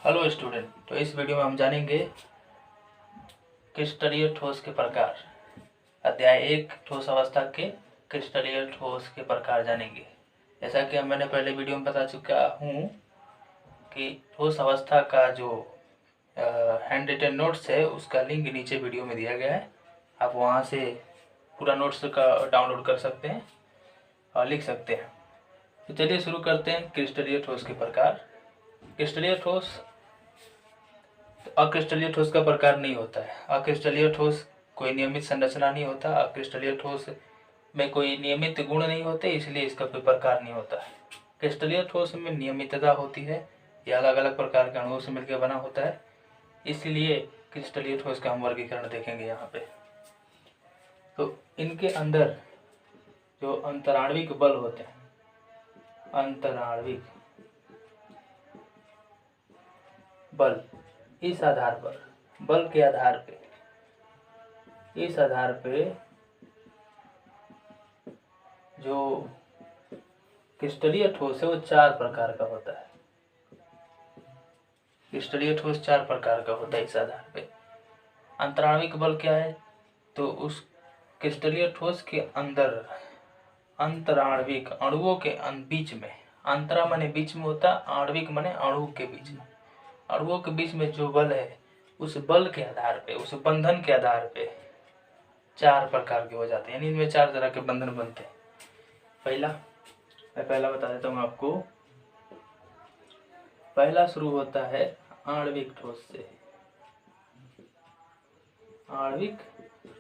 Hello student, तो इस video में हम जानेंगे क्रिस्टलीय ठोस के प्रकार। अध्याय 1 ठोस अवस्था के क्रिस्टलीय ठोस के प्रकार जानेंगे। जैसा कि मैंने पहले वीडियो में बता चुका हूँ कि ठोस अवस्था का जो हैंड रिटन नोट्स है उसका लिंक नीचे वीडियो में दिया गया है। आप वहाँ से पूरा नोट्स का डाउनलोड कर सकते हैं और लिख सकते हैं। तो चलिए शुरू करते हैं क्रिस्टलीय ठोस के प्रकार। क्रिस्टलीय ठोस अक्रिस्टलीय ठोस का प्रकार नहीं होता है। अक्रिस्टलीय ठोस कोई नियमित संरचना नहीं होता। अक्रिस्टलीय ठोस में कोई नियमित गुण नहीं होते, इसलिए इसका कोई प्रकार नहीं होता है। क्रिस्टलीय ठोस में नियमितता होती है, यह अलग अलग प्रकार के अणुओं से मिलकर बना होता है, इसलिए क्रिस्टलीय ठोस का हम वर्गीकरण देखेंगे यहाँ पे। तो इनके अंदर जो अंतराण्विक बल होते हैं, अंतराण्विक बल, इस आधार पर, बल के आधार पे, इस आधार पे जो क्रिस्टलीय ठोस है वो 4 प्रकार का होता है। क्रिस्टलीय ठोस 4 प्रकार का होता है इस आधार पे। अंतराण्विक बल क्या है? तो उस क्रिस्टलीय ठोस के अंदर अंतराण्विक अणुओं के बीच में, अंतरा माने बीच में होता, आणविक माने अणु के बीच में, अणुओं के बीच में जो बल है उस बल के आधार पे, उस बंधन के आधार पे 4 प्रकार के हो जाते हैं, यानी इनमें 4 तरह के बंधन बनते हैं। मैं पहला बता देता हूँ आपको। पहला शुरू होता है आणविक ठोस से। आणविक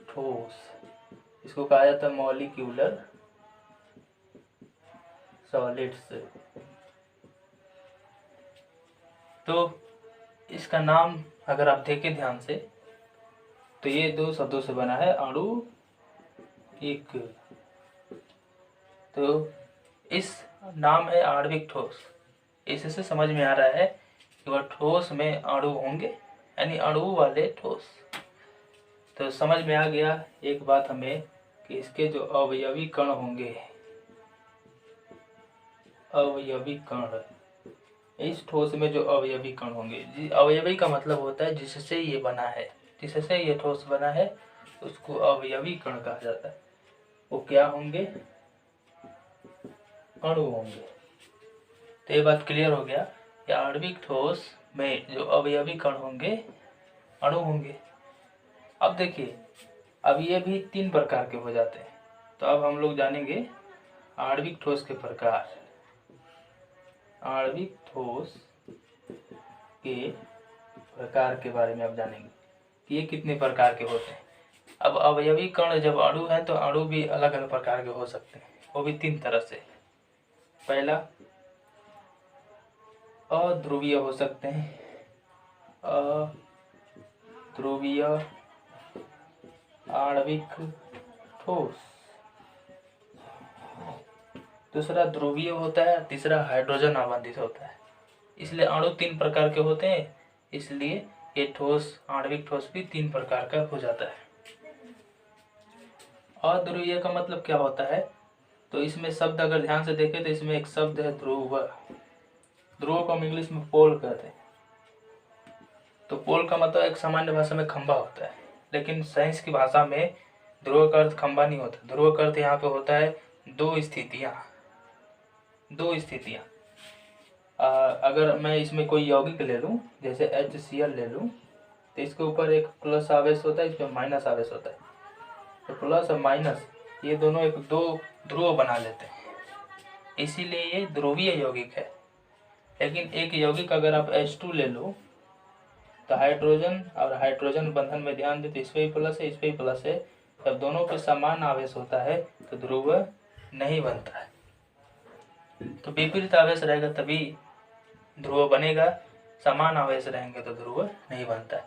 ठोस, इसको कहा जाता है मॉलिक्यूलर सॉलिड्स। तो इसका नाम अगर आप देखें ध्यान से तो ये 2 शब्दों से बना है, अणु एक। तो इस नाम है आणविक ठोस। इससे समझ में आ रहा है कि वह ठोस में अणु होंगे, यानी अणु वाले ठोस। तो समझ में आ गया एक बात हमें कि इसके जो अवयवी कण होंगे, अवयवी कण, इस ठोस में जो अवयवी कण होंगे, अवयवी का मतलब होता है जिससे ये बना है, जिससे ये ठोस बना है उसको अवयवी कण कहा जाता है। वो क्या होंगे? अणु होंगे। तो ये बात क्लियर हो गया कि आणविक ठोस में जो अवयवी कण होंगे अणु होंगे। अब देखिए, अब ये भी 3 प्रकार के हो जाते हैं। तो अब हम लोग जानेंगे आणविक ठोस के प्रकार। आणविक ठोस के प्रकार के बारे में अब जानेंगे कि ये कितने प्रकार के होते हैं। अब अवयवी कण जब अणु है तो अणु भी अलग अलग प्रकार के हो सकते हैं, वो भी 3 तरह से। पहला, अध्रुवीय हो सकते हैं, अध्रुवीय आणविक ठोस। दूसरा ध्रुवीय होता है, तीसरा हाइड्रोजन आवंतित होता है। इसलिए अणु 3 प्रकार के होते हैं, इसलिए ये ठोस, आणविक ठोस भी 3 प्रकार का हो जाता है। अध्रुवीय का मतलब क्या होता है? तो इसमें शब्द अगर ध्यान से देखें तो इसमें एक शब्द है ध्रुव। ध्रुव को हम इंग्लिश में पोल कहते हैं। तो पोल का मतलब एक सामान्य भाषा में खंबा होता है, लेकिन साइंस की भाषा में ध्रुव का अर्थ खंबा नहीं होता। ध्रुव का अर्थ यहाँ पे होता है 2 स्थितियाँ। अगर मैं इसमें कोई यौगिक ले लूँ, जैसे HCl ले लूँ, तो इसके ऊपर एक प्लस आवेश होता है, इसमें माइनस आवेश होता है। तो प्लस और माइनस ये दोनों एक 2 ध्रुव बना लेते हैं, इसीलिए ये ध्रुवीय यौगिक है। लेकिन एक यौगिक अगर आप H2 ले लो तो हाइड्रोजन और हाइड्रोजन बंधन में ध्यान दे तो इस पे भी प्लस है, इस पे भी प्लस है। जब दोनों पे समान आवेश होता है तो ध्रुव नहीं बनता है। तो विपरीत आवेश रहेगा तभी ध्रुव बनेगा, समान आवेश रहेंगे तो ध्रुव नहीं बनता है।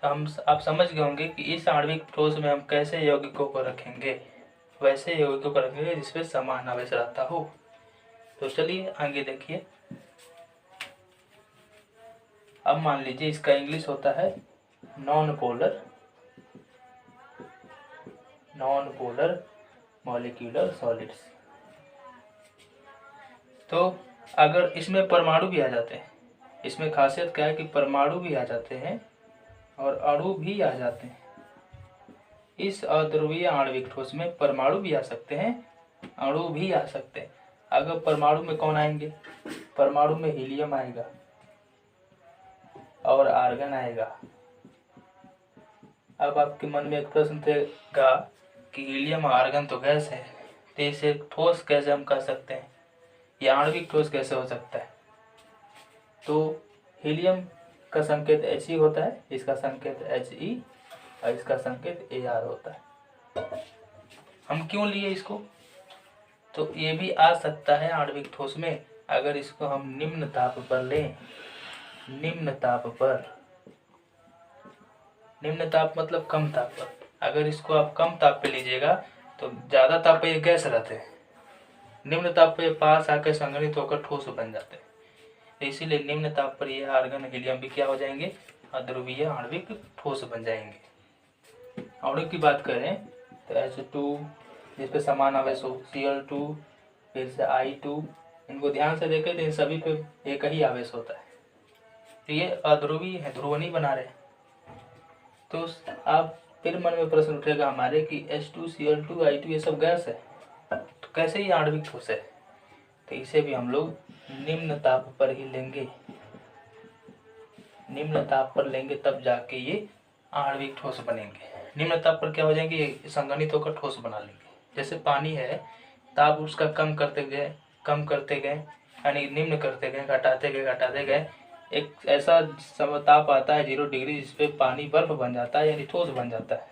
तो आप समझ गए होंगे कि इस आणविक ठोस में हम कैसे यौगिकों को रखेंगे, वैसे यौगिकों को रखेंगे जिसपे समान आवेश रहता हो। तो चलिए आगे देखिए। अब मान लीजिए इसका इंग्लिश होता है नॉन पोलर मॉलिक्यूलर सॉलिड्स। तो अगर इसमें परमाणु भी आ जाते हैं, इसमें खासियत क्या है कि परमाणु भी आ जाते हैं और अणु भी आ जाते हैं। इस अध्रुवीय आणविक ठोस में परमाणु भी आ सकते हैं, अणु भी आ सकते हैं। अगर परमाणु में कौन आएंगे? परमाणु में हीलियम आएगा और आर्गन आएगा। अब आपके मन में एक प्रश्न था कि हीलियम और आर्गन तो गैस है, तो इसे ठोस कैसे हम कर सकते हैं, या आणविक ठोस कैसे हो सकता है? तो हीलियम का संकेत He होता है, इसका संकेत He और इसका संकेत Ar होता है। हम क्यों लिए इसको? तो ये भी आ सकता है आणविक ठोस में, अगर इसको हम निम्न ताप पर लें। निम्न ताप मतलब कम ताप पर। अगर इसको आप कम ताप पे लीजिएगा तो ज्यादा ताप पे ये गैस रहते हैं, निम्न ताप पे पास आकर संघनित होकर ठोस बन जाते हैं। इसीलिए निम्न ताप पर ये आर्गन हीलियम भी क्या हो जाएंगे? अध्रुवीय आणविक ठोस बन जाएंगे। आणविक की बात करें तो H2 जिस पे समान आवेश हो, Cl2, फिर से I2, इनको ध्यान से देखें तो इन सभी पे एक ही आवेश होता है, तो ये अध्रुवीय है, ध्रुव नहीं बना रहे। तो आप फिर मन में प्रश्न उठेगा हमारे कि H2, Cl2, I2 ये सब गैस है, तो कैसे ये आणविक ठोस है? तो इसे भी हम लोग निम्न ताप पर ही लेंगे। निम्न ताप पर लेंगे तब जाके ये आणविक ठोस बनेंगे। निम्न ताप पर क्या हो जाएंगे? ये संघनित होकर ठोस बना लेंगे। जैसे पानी है, ताप उसका कम करते गए यानी निम्न करते गए, घटाते गए, एक ऐसा ताप आता है 0 डिग्री जिसपे पानी बर्फ बन जाता है, यानी ठोस बन जाता है।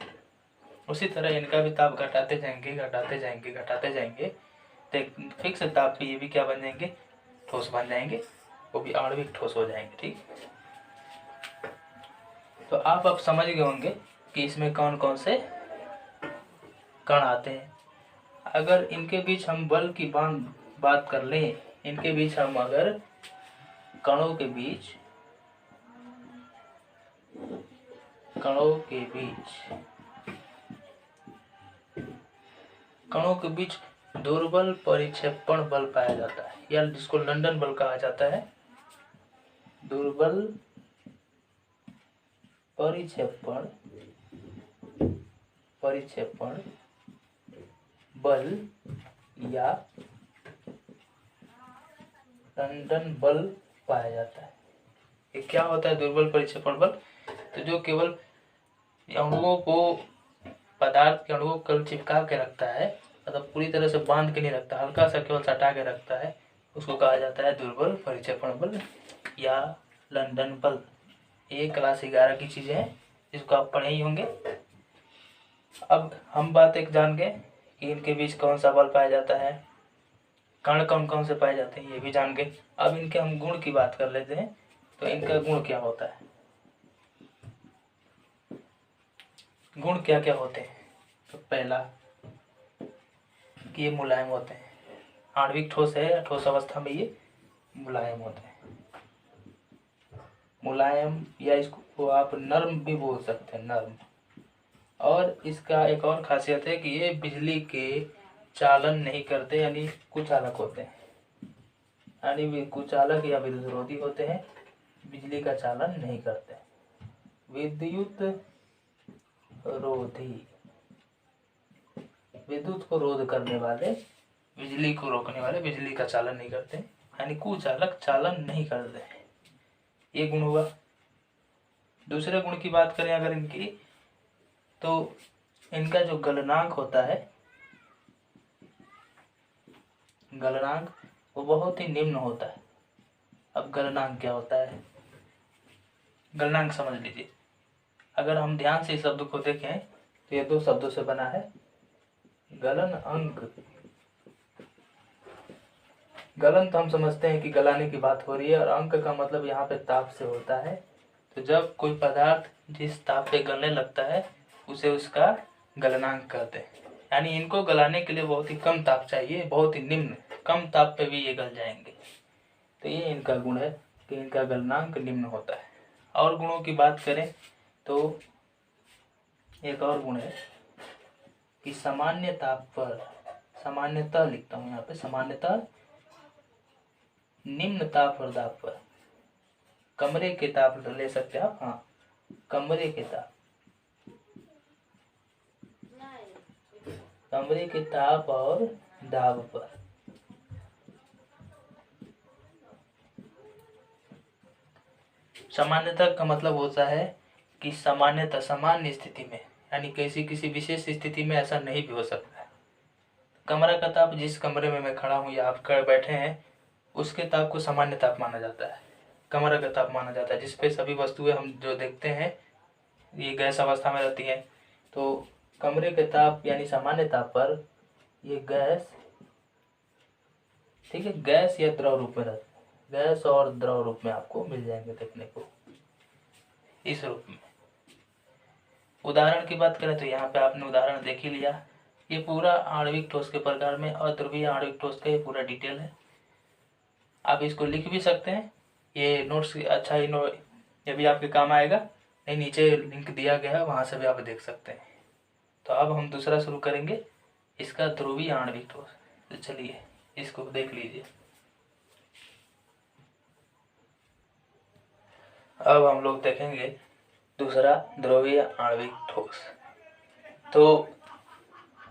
उसी तरह इनका भी ताप घटाते जाएंगे तो एक फिक्स ताप पे ये भी क्या बन जाएंगे? ठोस बन जाएंगे, वो भी आणविक ठोस हो जाएंगे। ठीक, तो आप अब समझ गए होंगे कि इसमें कौन कौन से कण आते हैं। अगर इनके बीच हम बल की बात कर लें, इनके बीच हम अगर कणों के बीच दुर्बल परिक्षेपण बल पाया जाता है, या जिसको लंदन बल कहा जाता है। दुर्बल परिक्षेपण बल या लंदन बल पाया जाता है। ये क्या होता है दुर्बल परिक्षेपण बल? तो जो केवल अणुओं को, पदार्थ के अणुओं को चिपका के रखता है, मतलब पूरी तरह से बांध के नहीं रखता, हल्का सा केवल सटा के रखता है, उसको कहा जाता है दुर्बल परिक्षेपण बल या लंदन बल। ये क्लास 11 की चीजें हैं, जिसको आप पढ़े ही होंगे। अब हम बात एक जान गए कि इनके बीच कौन सा बल पाया जाता है, कण कौन कौन से पाए जाते हैं, ये भी जान गए। अब इनके हम गुण की बात कर लेते हैं। तो इनका गुण क्या होता है? गुण क्या क्या होते हैं? तो पहला कि ये मुलायम होते हैं। आणविक ठोस है, ठोस अवस्था में ये मुलायम होते हैं। मुलायम, या इसको आप नर्म भी बोल सकते हैं, नर्म। और इसका एक और खासियत है कि ये बिजली के चालन नहीं करते, यानी कुचालक होते हैं, यानी कुचालक या विद्युतरोधी होते हैं, बिजली का चालन नहीं करते। विद्युत रोधी, विद्युत को रोध करने वाले, बिजली को रोकने वाले, बिजली का चालन नहीं करते, यानी कुचालक चालन नहीं करते। ये गुण हुआ। दूसरे गुण की बात करें अगर इनकी, तो इनका जो गलनांक होता है, गलनांक वो बहुत ही निम्न होता है। अब गलनांक क्या होता है? गलनांक समझ लीजिए। अगर हम ध्यान से इस शब्द को देखें तो ये 2 शब्दों से बना है। गलन अंक, गलन तो हम समझते हैं कि गलाने की बात हो रही है, और अंक का मतलब यहाँ पे ताप से होता है। तो जब कोई पदार्थ जिस ताप पे गलने लगता है उसे उसका गलनांक कहते हैं। यानी इनको गलाने के लिए बहुत ही कम ताप चाहिए, बहुत ही निम्न, कम ताप पे भी ये गल जाएंगे। तो ये इनका गुण है कि इनका गलनांक निम्न होता है। और गुणों की बात करें तो एक और गुण है कि सामान्य ताप पर, सामान्यतः लिखता हूँ यहाँ पे, सामान्यतः निम्न ताप और दाब पर, कमरे के ताप ले सकते हैं आप, हाँ कमरे के ताप, कमरे के ताप और दाब पर। सामान्यता का मतलब होता है कि सामान्यतः सामान्य स्थिति में, यानी किसी विशेष स्थिति में ऐसा नहीं भी हो सकता है। कमरा का ताप, जिस कमरे में मैं खड़ा हूँ या आप बैठे हैं उसके ताप को सामान्य ताप माना जाता है, कमरा का ताप माना जाता है, जिसपे सभी वस्तुएं हम जो देखते हैं ये गैस अवस्था में रहती हैं। तो कमरे के ताप यानी सामान्य ताप पर ये गैस, ठीक है, गैस या द्रव रूप में रहता है, गैस और द्रव रूप में आपको मिल जाएंगे देखने को इस रूप में। उदाहरण की बात करें तो यहाँ पे आपने उदाहरण देख ही लिया, ये पूरा आणविक ठोस के प्रकार में अध्रुवीय आणविक ठोस का ये पूरा डिटेल है। आप इसको लिख भी सकते हैं, ये नोट्स अच्छा ही ये भी आपके काम आएगा, नहीं नीचे लिंक दिया गया है वहाँ से भी आप देख सकते हैं। तो अब हम दूसरा शुरू करेंगे, इसका ध्रुवीय आणविक ठोस। तो चलिए इसको देख लीजिए। अब हम लोग देखेंगे दूसरा ध्रुवीय आणविक ठोस। तो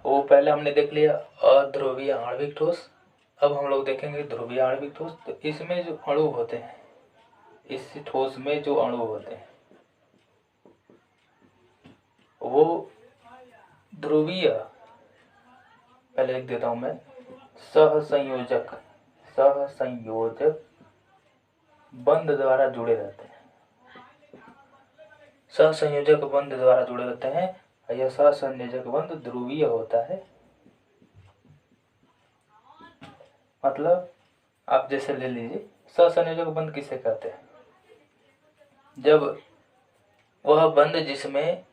वो पहले हमने देख लिया अध्रुवीय आणविक ठोस, अब हम लोग देखेंगे ध्रुवीय आणविक ठोस। तो इसमें जो अणु होते हैं, इस ठोस में जो अणु होते हैं वो ध्रुवीय, पहले लिख देता हूं मैं, सहसंयोजक बंध द्वारा जुड़े रहते हैं, सहसंयोजक बंध द्वारा जुड़े रहते हैं। यह सहसंयोजक बंध ध्रुवीय होता है। मतलब आप जैसे ले लीजिए, सहसंयोजक बंध किसे कहते हैं? जब वह बंध जिसमें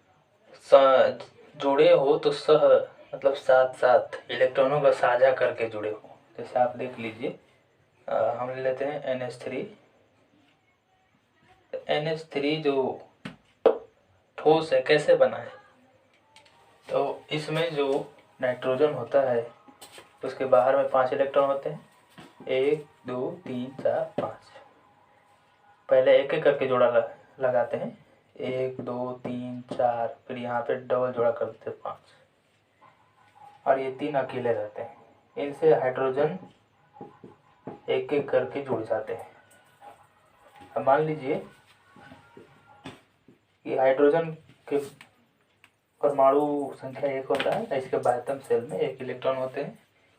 जुड़े हो तो सह मतलब साथ साथ इलेक्ट्रॉनों का साझा करके जुड़े हो। जैसे आप देख लीजिए, हम ले लेते हैं NH3। NH3 जो ठोस है कैसे बना है? तो इसमें जो नाइट्रोजन होता है उसके बाहर में 5 इलेक्ट्रॉन होते हैं, 1 2 3 4 5। पहले एक एक करके जोड़ा लगाते हैं, 1 2 3 4, फिर यहाँ पे डबल जोड़ा कर देते हैं 5, और ये 3 अकेले रहते हैं। इनसे हाइड्रोजन एक एक करके जुड़ जाते हैं। अब मान लीजिए कि हाइड्रोजन के परमाणु संख्या 1 होता है, इसके बाह्यतम शेल में 1 इलेक्ट्रॉन होते हैं।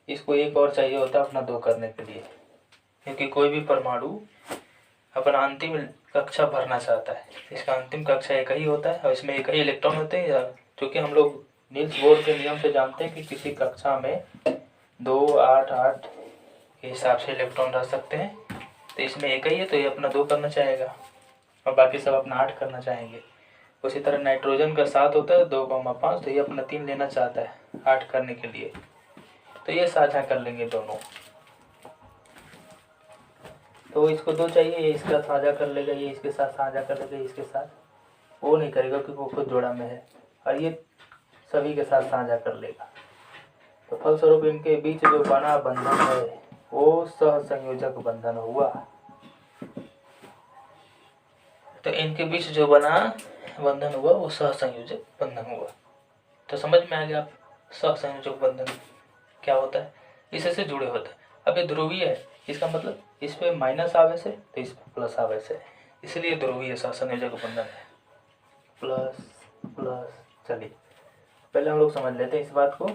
इसको एक और चाहिए होता है अपना 2 करने के लिए, क्योंकि कोई भी परमाणु अपना अंतिम कक्षा भरना चाहता है। इसका अंतिम कक्षा एक ही होता है और इसमें एक ही इलेक्ट्रॉन होते हैं। क्योंकि हम लोग नील्स बोर के नियम से जानते हैं कि किसी कक्षा में 2 8 8 के हिसाब से इलेक्ट्रॉन रह सकते हैं, तो इसमें एक ही है तो ये अपना 2 करना चाहेगा और बाकी सब अपना 8 करना चाहेंगे। उसी तरह नाइट्रोजन का 7 होता है 2,5, तो ये अपना 3 लेना चाहता है 8 करने के लिए, तो ये साझा कर लेंगे दोनों। तो इसको 2 चाहिए, ये इसका साझा कर लेगा, ये इसके साथ साझा कर लेगा, इसके साथ वो नहीं करेगा क्योंकि वो खुद जोड़ा में है, और ये सभी के साथ साझा कर लेगा। तो फलस्वरूप इनके बीच जो बना बंधन है वो सहसंयोजक बंधन हुआ। तो इनके बीच जो बना बंधन हुआ वो सहसंयोजक बंधन हुआ। तो समझ में आ गया आप सहसंयोजक बंधन क्या होता है? इससे जुड़े होते हैं। अब ये ध्रुवीय है, इसका मतलब इस पे माइनस आवेश है तो इस पे प्लस आवेश है, इसलिए ध्रुवीय सहसंयोजक बंधन है, प्लस प्लस। चलिए पहले हम लोग समझ लेते हैं इस बात को।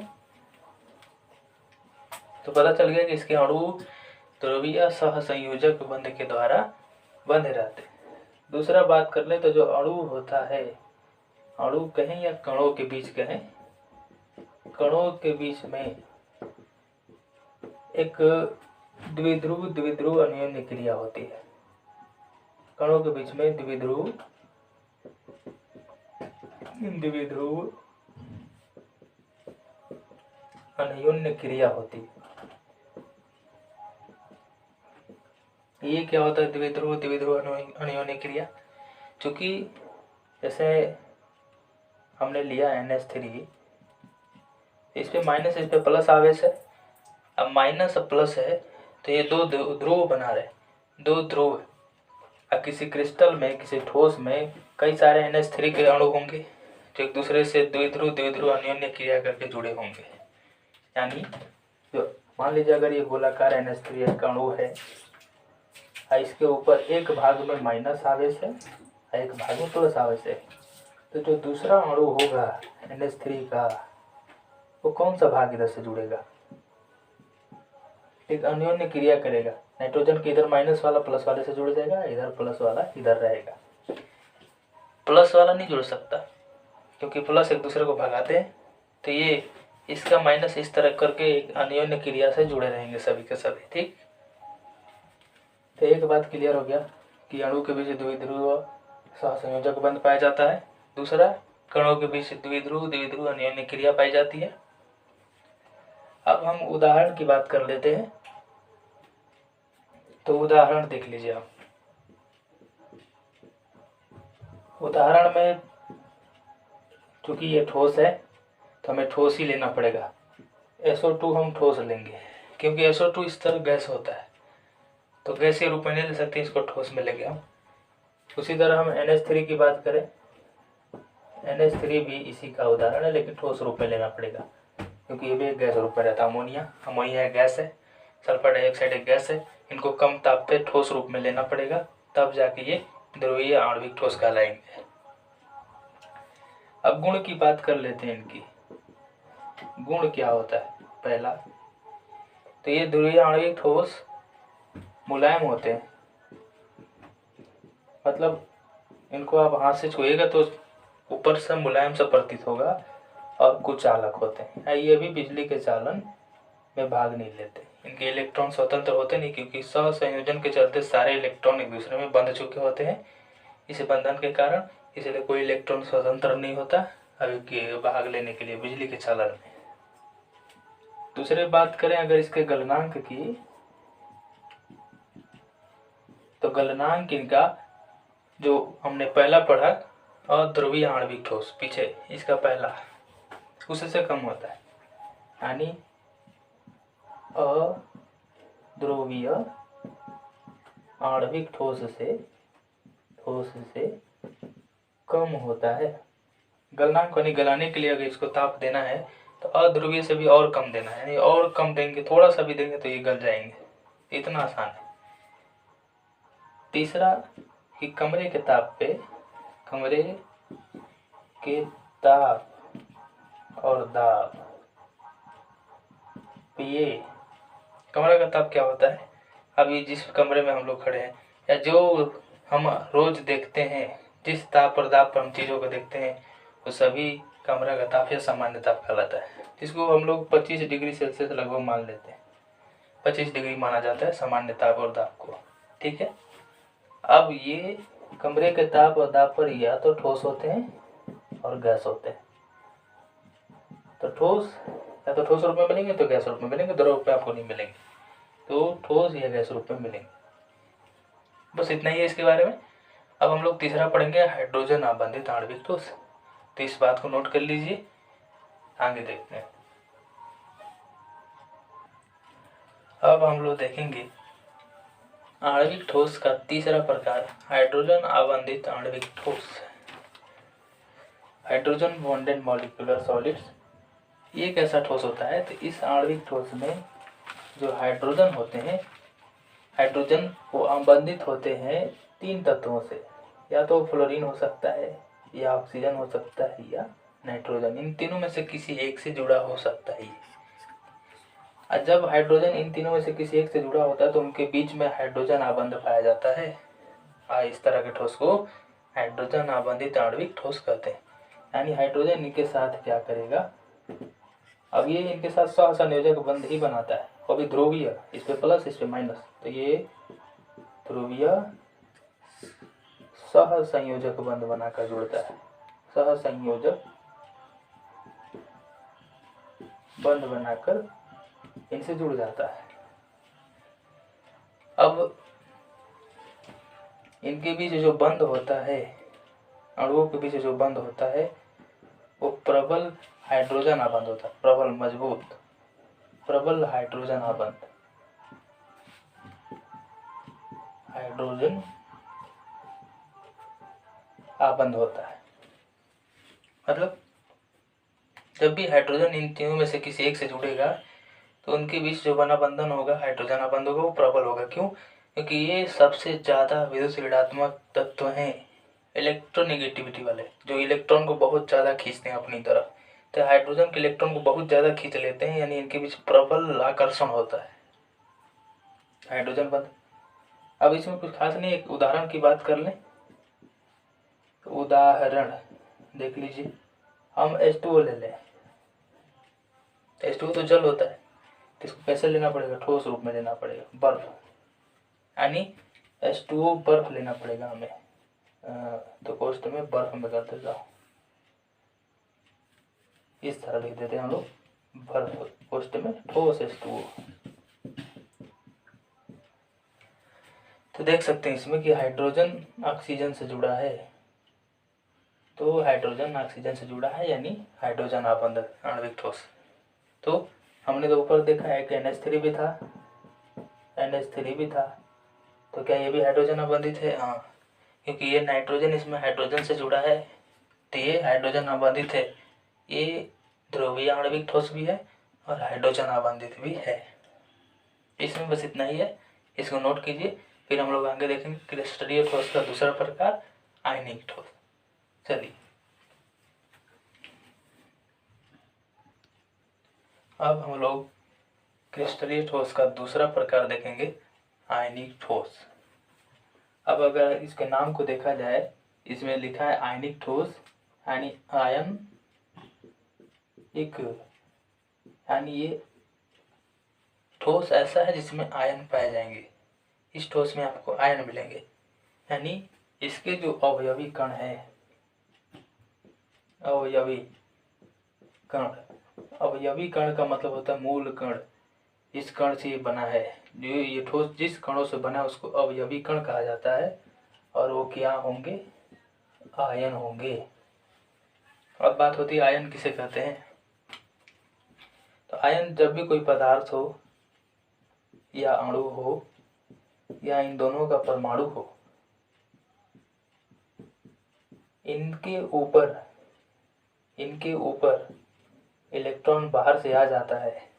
तो पता चल गया कि इसके अणु ध्रुवीय सहसंयोजक बंध के द्वारा बंधे रहते हैं। दूसरा बात कर ले तो जो अणु होता है, अणु कहें या कणों के बीच कहें, कणों के बीच में एक द्विध्रुव अन्योन्य क्रिया होती है। कणों के बीच में द्विध्रुव अन्योन्य क्रिया होती है। ये क्या होता है द्विध्रुव अन्योन्य क्रिया? चूंकि जैसे हमने लिया NH3, इस पे माइनस इस पे प्लस आवेश है। अब माइनस प्लस है तो ये 2 ध्रुव बना रहे, 2 ध्रुव अब किसी क्रिस्टल में, किसी ठोस में कई सारे NH3 के अणु होंगे जो एक दूसरे से द्विध्रुव अन्योन्य क्रिया करके जुड़े होंगे। यानी जो मान लीजिए अगर ये गोलाकार NH3 का अणु है, इसके ऊपर एक भाग में माइनस आवेश है, एक भाग में प्लस आवेश है, तो जो दूसरा अणु होगा NH3 का, वो कौन सा भाग इधर से जुड़ेगा? एक अन्योन्य क्रिया करेगा। नाइट्रोजन के इधर माइनस वाला प्लस वाले से जुड़ जाएगा, इधर प्लस वाला इधर रहेगा। प्लस वाला नहीं जुड़ सकता क्योंकि प्लस एक दूसरे को भगाते हैं, तो ये इसका माइनस इस तरह करके एक अन्योन्य क्रिया से जुड़े रहेंगे सभी के सभी। ठीक, तो एक बात क्लियर हो गया कि अणु के बीच द्विध्रुव सहसंयोजक बंध पाया जाता है। दूसरा, कणों के बीच द्विध्रुव अन्योन्य क्रिया पाई जाती है। अब हम उदाहरण की बात कर लेते हैं। तो उदाहरण देख लीजिए आप। उदाहरण में चूंकि ये ठोस है तो हमें ठोस ही लेना पड़ेगा। SO2 हम ठोस लेंगे क्योंकि SO2 इस तरह गैस होता है, तो गैसीय रूप में नहीं ले सकते, इसको ठोस में लेंगे हम। उसी तरह हम NH3 की बात करें, NH3 भी इसी का उदाहरण है, लेकिन ठोस रूप में लेना पड़ेगा क्योंकि ये भी एक गैस रूप में रहता है। अमोनिया एक गैस है, सल्फर डाइऑक्साइड एक गैस है। इनको कम ताप पे ठोस रूप में लेना पड़ेगा, तब जाके ये ध्रुवीय आणविक ठोस कहलाएंगे। अब गुण की बात कर लेते हैं इनकी। गुण क्या होता है? पहला, तो ये ध्रुवीय आणविक ठोस मुलायम होते हैं, मतलब इनको आप हाथ से छुएगा तो ऊपर से मुलायम सा प्रतीत होगा, और कुचालक होते हैं। ये भी बिजली के चालन में भाग नहीं लेते। इनके इलेक्ट्रॉन स्वतंत्र होते नहीं क्योंकि सहसंयोजन के चलते सारे इलेक्ट्रॉन एक दूसरे में बंध चुके होते हैं इस बंधन के कारण, इसलिए कोई इलेक्ट्रॉन स्वतंत्र नहीं होता अभी भाग लेने के लिए बिजली के चालन में। दूसरी बात करें अगर इसके गलनांक की, तो गलनांक इनका जो हमने पहला पढ़ा अध्रुवीय आणविक ठोस, पीछे इसका पहला, उससे कम होता है। यानी अध्रुवीय आणविक ठोस से कम होता है। गलनांक यानी गलाने के लिए अगर इसको ताप देना है तो अध्रुवीय से भी और कम देना है, यानी और कम देंगे, थोड़ा सा भी देंगे तो ये गल जाएंगे। इतना आसान है। तीसरा कि कमरे के ताप और दाब, ये कमरे का ताप क्या होता है? अभी जिस कमरे में हम लोग खड़े हैं या जो हम रोज देखते हैं, जिस ताप और दाब पर हम चीज़ों को देखते हैं, वो सभी कमरा का ताप या सामान्य ताप कहलाता है, जिसको हम लोग 25 डिग्री सेल्सियस लगभग मान लेते हैं। 25 डिग्री माना जाता है सामान्य ताप और दाब को। ठीक है। अब ये कमरे के ताप और दाब पर या तो ठोस होते हैं और गैस होते हैं। तो ठोस या तो ठोस रूप में मिलेंगे तो गैस रूप में मिलेंगे, द्रव रूप में आपको नहीं मिलेंगे, तो ठोस या गैस रूप में मिलेंगे। बस इतना ही है इसके बारे में। अब हम लोग तीसरा पढ़ेंगे, हाइड्रोजन आबंधित आणविक ठोस। तो इस बात को नोट कर लीजिए, आगे देखते हैं। अब हम लोग देखेंगे आणविक ठोस का तीसरा प्रकार, हाइड्रोजन आबंधित आणविक ठोस। हाइड्रोजन बॉन्डेड मॉलिक्यूलर सॉलिड्स, ये एक ऐसा ठोस होता है, तो इस आणविक ठोस में जो हाइड्रोजन होते हैं, हाइड्रोजन वो आबंधित होते हैं 3 तत्वों से, या तो फ्लोरीन हो सकता है, या ऑक्सीजन हो सकता है, या नाइट्रोजन। इन तीनों में से किसी एक से जुड़ा हो सकता है। और जब हाइड्रोजन इन तीनों में से किसी एक से जुड़ा होता है तो उनके बीच में हाइड्रोजन आबंध पाया जाता है। इस तरह के ठोस को हाइड्रोजन आबंधित आणविक ठोस कहते हैं। यानी हाइड्रोजन इनके साथ क्या करेगा, अब ये इनके साथ सहसंयोजक बंध ही बनाता है, वो भी ध्रुवीय, इस पे प्लस इस पे माइनस, तो ये ध्रुवीय सहसंयोजक बंध बनाकर जुड़ता है। सहसंयोजक बंध बनाकर इनसे जुड़ जाता है। अब इनके बीच जो बंध होता है, अणुओं के बीच जो बंध होता है, वो प्रबल हाइड्रोजन आबंध होता है, प्रबल मजबूत प्रबल हाइड्रोजन आबंध होता है। मतलब जब भी हाइड्रोजन इन तीनों में से किसी एक से जुड़ेगा तो उनके बीच जो बना बंधन होगा, हाइड्रोजन आबंध होगा, वो प्रबल होगा। क्यों? क्योंकि ये सबसे ज़्यादा विद्युत ऋणात्मक तत्व हैं इलेक्ट्रोनेगेटिविटी वाले, जो इलेक्ट्रॉन को बहुत ज़्यादा खींचते हैं अपनी तरफ। तो हाइड्रोजन के इलेक्ट्रॉन को बहुत ज़्यादा खींच लेते हैं, यानी इनके बीच प्रबल आकर्षण होता है हाइड्रोजन बंध। अब इसमें कुछ खास नहीं, एक उदाहरण की बात कर लें। उदाहरण देख लीजिए, हम H2O ले लें। H2O तो जल होता है, तो इसको कैसे लेना पड़ेगा? ठोस रूप में लेना पड़ेगा, बर्फ, यानी H2O बर्फ लेना पड़ेगा हमें। तो कोष्ठ में बर्फ में कर देता हूँ, इस तरह लिख देते हैं हम लोग, बर्फ कोष्ठ में ठोस H2O। तो देख सकते हैं इसमें कि हाइड्रोजन ऑक्सीजन से जुड़ा है, तो हाइड्रोजन ऑक्सीजन से जुड़ा है, यानी हाइड्रोजन आबंध आणविक ठोस। तो हमने तो ऊपर देखा है कि NH3 भी था, NH3 भी था, तो क्या ये भी हाइड्रोजन आबंधित है? हाँ, क्योंकि ये नाइट्रोजन इसमें हाइड्रोजन से जुड़ा है, तो ये हाइड्रोजन आबंधित है। ये ध्रुवीय आणविक ठोस भी है और हाइड्रोजन आबंधित भी है। इसमें बस इतना ही है, इसको नोट कीजिए। फिर हम लोग आगे देखेंगे क्रिस्टलीय ठोस का दूसरा प्रकार, आयनिक ठोस। चलिए अब हम लोग क्रिस्टलीय ठोस का दूसरा प्रकार देखेंगे, आयनिक ठोस। अब अगर इसके नाम को देखा जाए, इसमें लिखा है आयनिक ठोस, यानी आयन एक, यानी ये ठोस ऐसा है जिसमें आयन पाए जाएंगे। इस ठोस में आपको आयन मिलेंगे, यानी इसके जो अवयवी कण है, अवयवी कण, अवयवी कण का मतलब होता है मूल कण। इस कण से ये बना है, जो ये ठोस जिस कणों से बना है उसको अवयवी कण कहा जाता है, और वो क्या होंगे? आयन होंगे। अब बात होती है आयन किसे कहते हैं। तो आयन जब भी कोई पदार्थ हो या अणु हो या इन दोनों का परमाणु हो, इनके ऊपर इलेक्ट्रॉन बाहर से आ जाता है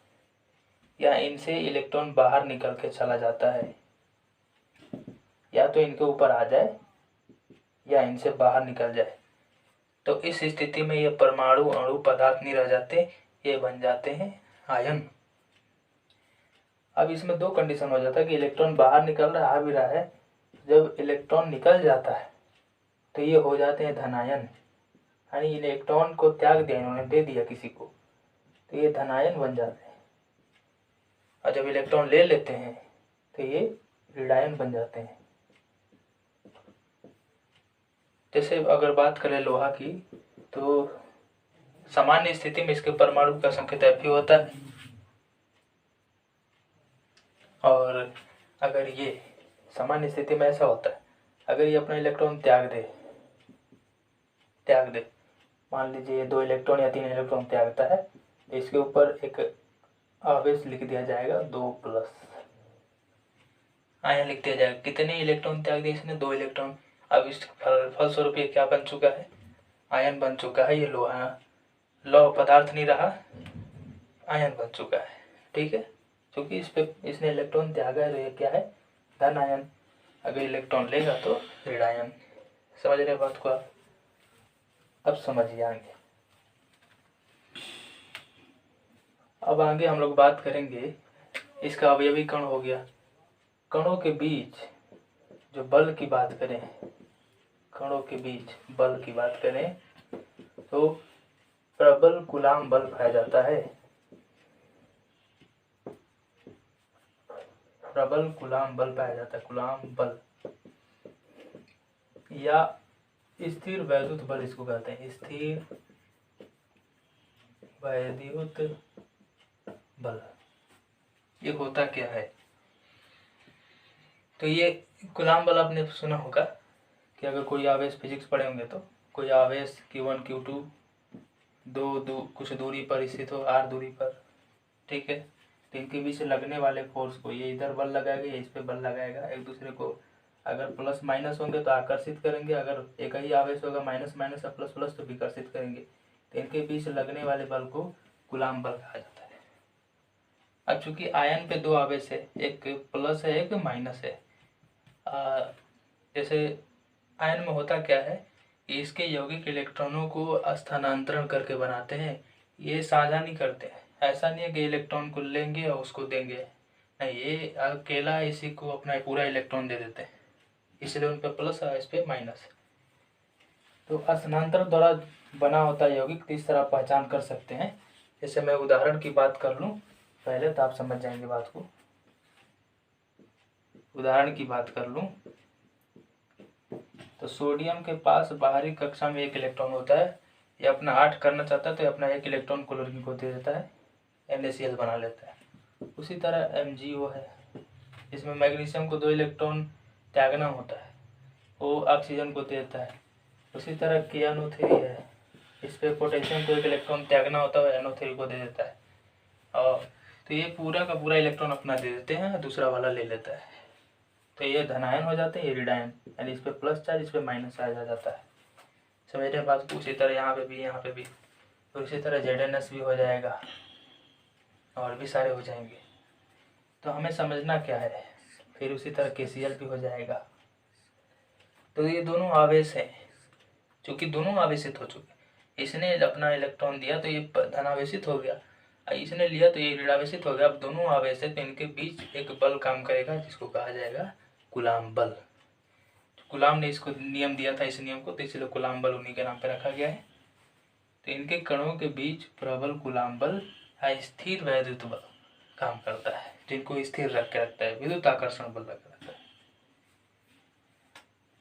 या इनसे इलेक्ट्रॉन बाहर निकल के चला जाता है, या तो इनके ऊपर आ जाए या इनसे बाहर निकल जाए, तो इस स्थिति में ये परमाणु अणु पदार्थ नहीं रह जाते, ये बन जाते हैं आयन। अब इसमें दो कंडीशन हो जाता है कि इलेक्ट्रॉन बाहर निकल रहा आ भी रहा है, जब इलेक्ट्रॉन निकल जाता है तो ये हो जाते हैं धनायन, यानी इलेक्ट्रॉन को त्याग दिया, इन्होंने दे दिया किसी को, तो ये धनायन बन जाते हैं। और जब इलेक्ट्रॉन ले लेते हैं तो ये ऋणायन बन जाते हैं। जैसे अगर बात करें लोहा की, तो सामान्य स्थिति में इसके परमाणु का संकेत Fe होता है, और अगर ये सामान्य स्थिति में ऐसा होता है, अगर ये अपना इलेक्ट्रॉन त्याग दे, मान लीजिए ये 2 इलेक्ट्रॉन या 3 इलेक्ट्रॉन त्यागता है, तो इसके ऊपर एक आवेश लिख दिया जाएगा 2+, आयन लिख दिया जाएगा। कितने इलेक्ट्रॉन त्याग दिए इसने? 2 इलेक्ट्रॉन। अब इस फलस्वरूप ये क्या बन चुका है? आयन बन चुका है। ये लौह पदार्थ नहीं रहा, आयन बन चुका है। ठीक है, क्योंकि इस पे इसने इलेक्ट्रॉन त्यागा है, तो ये क्या है? धन आयन। अगर इलेक्ट्रॉन लेगा तो ऋणायन। समझ रहे बात को आप? अब समझिए आगे। अब आगे हम लोग बात करेंगे, इसका अवयवी कण हो गया। कणों के बीच जो बल की बात करें, कणों के बीच बल की बात करें तो प्रबल कूलाम बल पाया जाता है। प्रबल कूलाम बल पाया जाता है, कूलाम बल, या स्थिर वैद्युत बल इसको कहते हैं, स्थिर वैद्युत बल। ये होता क्या है? तो ये कूलाम बल आपने सुना होगा कि अगर कोई आवेश, फिजिक्स पढ़े होंगे तो, कोई आवेश Q1 Q2 दो कुछ दूरी पर स्थित हो, r दूरी पर, ठीक है, तो इनके बीच लगने वाले फोर्स को, ये इधर बल लगाएगा, ये इस पे बल लगाएगा, एक दूसरे को अगर प्लस माइनस होंगे तो आकर्षित करेंगे, अगर एक ही आवेश होगा माइनस माइनस या प्लस प्लस तो विकर्षित करेंगे। तो इनके बीच लगने वाले बल को कूलाम बल कहा जाता है। अब चूंकि आयन पे दो आवेश है, एक प्लस है एक माइनस है, जैसे आयन में होता क्या है कि इसके यौगिक इलेक्ट्रॉनों को स्थानांतरण करके बनाते हैं, ये साझा नहीं करते हैं। ऐसा नहीं है कि इलेक्ट्रॉन को लेंगे और उसको देंगे, नहीं, ये अकेला इसी को अपना पूरा इलेक्ट्रॉन दे देते हैं, इसलिए उन पर प्लस और इस पर माइनस। तो स्थानांतरण द्वारा बना होता है यौगिक, तो इस तरह पहचान कर सकते हैं। जैसे मैं उदाहरण की बात कर लूँ पहले तो आप समझ जाएंगे बात को। उदाहरण की बात कर लूँ तो सोडियम के पास बाहरी कक्षा में एक इलेक्ट्रॉन होता है, ये अपना 8 करना चाहता है तो अपना एक इलेक्ट्रॉन क्लोरीन को दे देता है, NaCl बना लेता है। उसी तरह MgO है, इसमें मैग्नीशियम को 2 इलेक्ट्रॉन त्यागना होता है, वो ऑक्सीजन को देता है। उसी तरह KNO3 है, इस पर पोटेशियम को 1 इलेक्ट्रॉन त्यागना होता है, NO3 को दे देता है। और तो ये पूरा का पूरा इलेक्ट्रॉन अपना दे देते हैं, दूसरा वाला ले लेता है, तो ये धनायन हो जाते हैं, ये ऋणायन, यानी इस पर प्लस चार्ज इस पर माइनस चार्ज आ जाता है। समझ रहे बात को। उसी तरह यहाँ पे भी, यहाँ पे भी, तो इसी तरह ZnS भी हो जाएगा और भी सारे हो जाएंगे। तो हमें समझना क्या है, फिर उसी तरह KCl भी हो जाएगा। तो ये दोनों आवेश हैं, चूँकि दोनों आवेशित हो चुके, इसने अपना इलेक्ट्रॉन दिया तो ये धनावेशित हो गया, इसने लिया तो ये ऋणावेशित हो गया। अब दोनों आवेश है तो इनके बीच एक बल काम करेगा जिसको कहा जाएगा कूलाम बल। कूलाम ने इसको नियम दिया था, इस नियम को, तो इसलिए कूलाम बल उन्हीं के नाम पे रखा गया है। तो इनके कणों के बीच प्रबल कूलाम बल या स्थिर वैद्युत बल काम करता है, जिनको स्थिर रख के रखता है, विद्युत आकर्षण बल रख रखता है।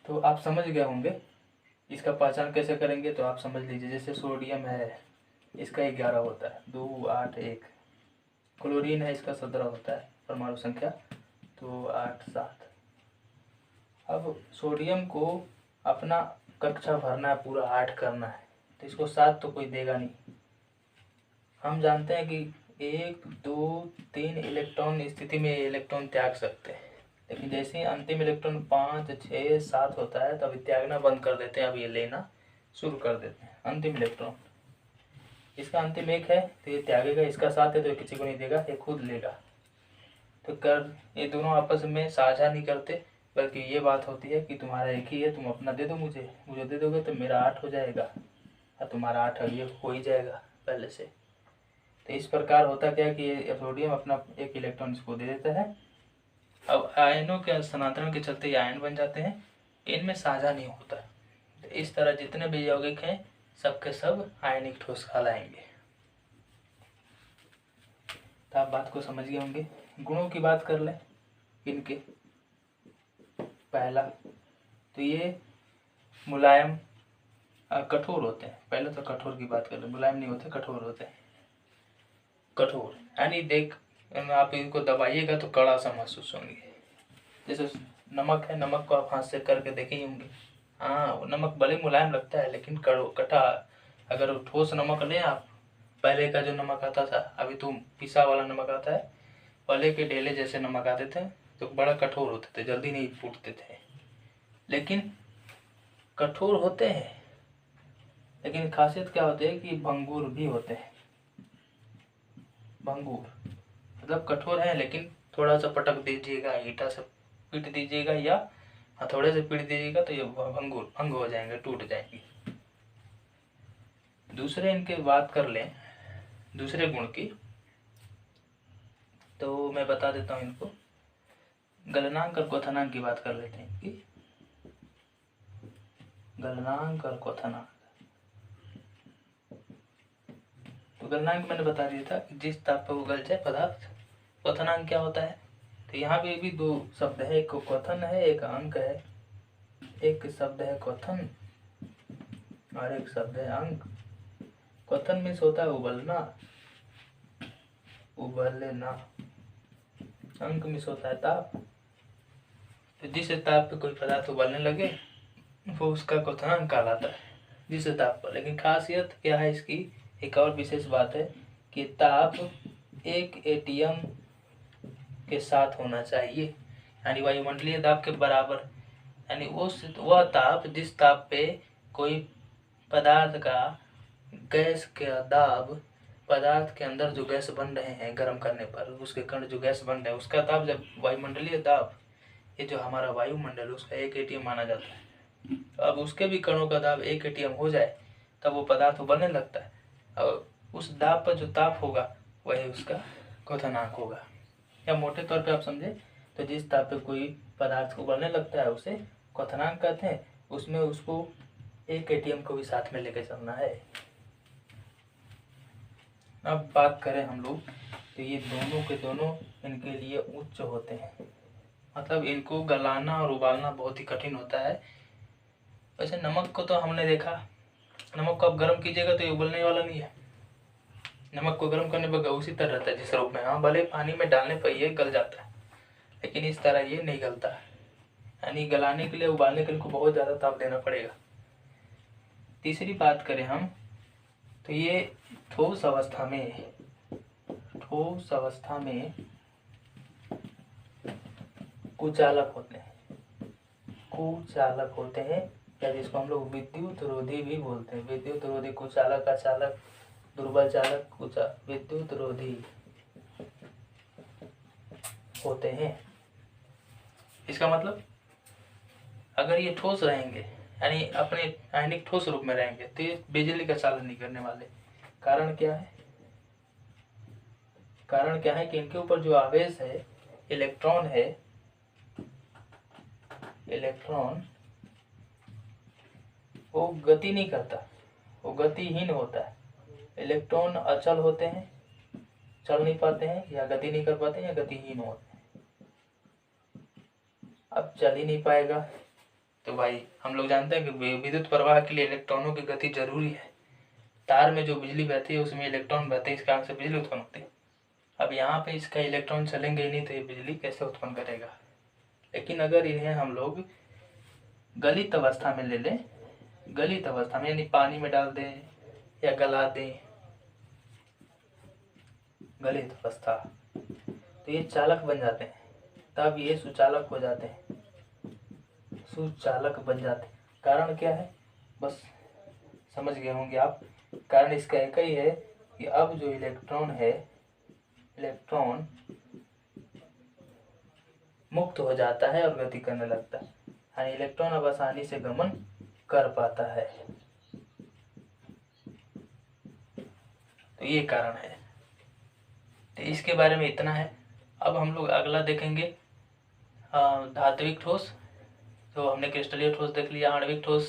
तो आप समझ गए होंगे इसका पहचान कैसे करेंगे। तो आप समझ लीजिए, जैसे सोडियम है इसका 11 होता है, 2 8 1। क्लोरीन है इसका 17 होता है परमाणु संख्या, तो 8 7। अब सोडियम को अपना कक्षा भरना है, पूरा 8 करना है, तो इसको 7 तो कोई देगा नहीं। हम जानते हैं कि 1 2 3 इलेक्ट्रॉन स्थिति में इलेक्ट्रॉन त्याग सकते हैं, लेकिन जैसे ही अंतिम इलेक्ट्रॉन 5 6 7 होता है तब त्यागना बंद कर देते हैं, अब ये लेना शुरू कर देते हैं। अंतिम इलेक्ट्रॉन इसका अंतिम 1 है तो ये त्यागेगा, इसका 7 है तो किसी को नहीं देगा, ये खुद लेगा। तो कर ये दोनों आपस में साझा नहीं करते, बल्कि ये बात होती है कि तुम्हारा 1 ही है, तुम अपना दे दो, मुझे दे दोगे तो मेरा 8 हो जाएगा और तुम्हारा 8 है, ये हो ही जाएगा पहले से। तो इस प्रकार होता क्या है कि ये सोडियम अपना 1 इलेक्ट्रॉन इसको दे देता है। अब आयनों के स्थानांतरण के चलते ये आयन बन जाते हैं, इनमें साझा नहीं होता। तो इस तरह जितने भी यौगिक हैं सबके सब आयनिक ठोस कहलाएंगे। तो आप बात को समझ गए होंगे। गुणों की बात कर लें इनके। पहला तो ये मुलायम कठोर होते हैं। पहले तो कठोर की बात कर लें, मुलायम नहीं होते, कठोर होते हैं। कठोर यानी देख आप इनको दबाइएगा तो कड़ा सा महसूस होंगे। जैसे नमक है, नमक को आप हाथ से करके देखे होंगे, हाँ वो नमक भले मुलायम लगता है लेकिन कटा। अगर ठोस नमक लें आप, पहले का जो नमक आता था, अभी तो पिसा वाला नमक आता है, पहले के ढेले जैसे नमक आते थे तो बड़ा कठोर होते थे, जल्दी नहीं फूटते थे, लेकिन कठोर होते हैं। लेकिन खासियत क्या होती है कि भंगुर भी होते हैं। भंगुर मतलब कठोर है लेकिन थोड़ा सा पटक दीजिएगा, ईंटा से पीट दीजिएगा या हथौड़े से पीट दीजिएगा तो ये भंग हो जाएंगे, टूट जाएंगे। दूसरे इनके बात कर लें, दूसरे गुण की, तो मैं बता देता हूँ इनको। गलनांक और क्वथनांक की बात कर लेते हैं इनकी। गलनांक और क्वथनांक। तो गलनांक मैंने बता दिया था कि जिस ताप पर उगल जाए पदार्थ। क्वथनांक क्या होता है, तो यहाँ पे भी 2 शब्द है, एक क्वथन है एक अंक है। एक शब्द है क्वथन और एक शब्द है अंक। क्वथन मीन्स होता है उबलना, उबलना। अंक मीन्स होता है ताप। तो जिस ताप पे कोई पदार्थ उबलने लगे वो उसका क्वथनांक कहलाता है, जिस ताप पर। लेकिन खासियत क्या है इसकी, एक और विशेष बात है कि ताप 1 atm के साथ होना चाहिए, यानी वायुमंडलीय दाब के बराबर। यानी वह ताप जिस ताप पे कोई पदार्थ का गैस का दाब, पदार्थ के अंदर जो गैस बन रहे हैं गर्म करने पर उसके कण जो गैस बन रहे हैं उसका ताप, जब वायुमंडलीय दाब, ये जो हमारा वायुमंडल उसका 1 atm माना जाता है। अब उसके भी कणों का दाब 1 atm हो जाए तब वो पदार्थ बनने लगता है, और उस दाब पर जो ताप होगा वही उसका क्वथनांक होगा। या मोटे तौर पे आप समझे तो जिस ताप पे कोई पदार्थ को बनने लगता है उसे क्वथनांक कहते हैं। उसमें उसको 1 atm को भी साथ में लेके चलना है। अब बात करें हम लोग तो ये दोनों के दोनों इनके लिए उच्च होते हैं, मतलब इनको गलाना और उबालना बहुत ही कठिन होता है। वैसे नमक को तो हमने देखा, नमक को आप गर्म कीजिएगा तो ये उबलने वाला नहीं है। नमक को गर्म करने पर उसी तरह रहता है जिस रूप में, हाँ भले पानी में डालने पर ये गल जाता है लेकिन इस तरह ये नहीं गलता है। यानी गलाने के लिए, उबालने के लिए बहुत ज़्यादा ताप देना पड़ेगा। तीसरी बात करें हम तो ये ठोस अवस्था में कुचालक होते हैं, या जिसको हम लोग विद्युत रोधी भी बोलते हैं। विद्युत रोधी, कुचालक, अचालक, दुर्बल चालक, विद्युत रोधी होते हैं। इसका मतलब अगर ये ठोस रहेंगे यानी अपने आयनिक ठोस रूप में रहेंगे तो ये बिजली का चालन नहीं करने वाले। कारण क्या है? कारण क्या है कि इनके ऊपर जो आवेश है, इलेक्ट्रॉन है, इलेक्ट्रॉन वो गति नहीं करता, वो गतिहीन होता है। इलेक्ट्रॉन अचल होते हैं, चल नहीं पाते हैं, या गति नहीं कर पाते हैं, या गतिहीन होते हैं। अब चल ही नहीं पाएगा तो भाई हम लोग जानते हैं कि विद्युत प्रवाह के लिए इलेक्ट्रॉनों की गति जरूरी है। तार में जो बिजली बहती है उसमें इलेक्ट्रॉन बहते हैं, इस कारण से बिजली उत्पन्न होती है। अब यहाँ पे इसका इलेक्ट्रॉन चलेंगे ही नहीं तो ये बिजली कैसे उत्पन्न करेगा। लेकिन अगर इन्हें हम लोग गलित अवस्था में ले लें, गलित अवस्था में यानी पानी में डाल दें या गला दें, गलित अवस्था, तो ये चालक बन जाते हैं, तब ये सुचालक हो जाते हैं, सुचालक बन जाते हैं। कारण क्या है? बस समझ गए होंगे आप। कारण इसका एक ही है कि अब जो इलेक्ट्रॉन है, इलेक्ट्रॉन मुक्त हो जाता है और गति करने लगता है, यानी इलेक्ट्रॉन अब आसानी से गमन कर पाता है। तो ये कारण है। तो इसके बारे में इतना है। अब हम लोग अगला देखेंगे धात्विक ठोस। तो हमने क्रिस्टलीय ठोस देख लिया, आणविक ठोस,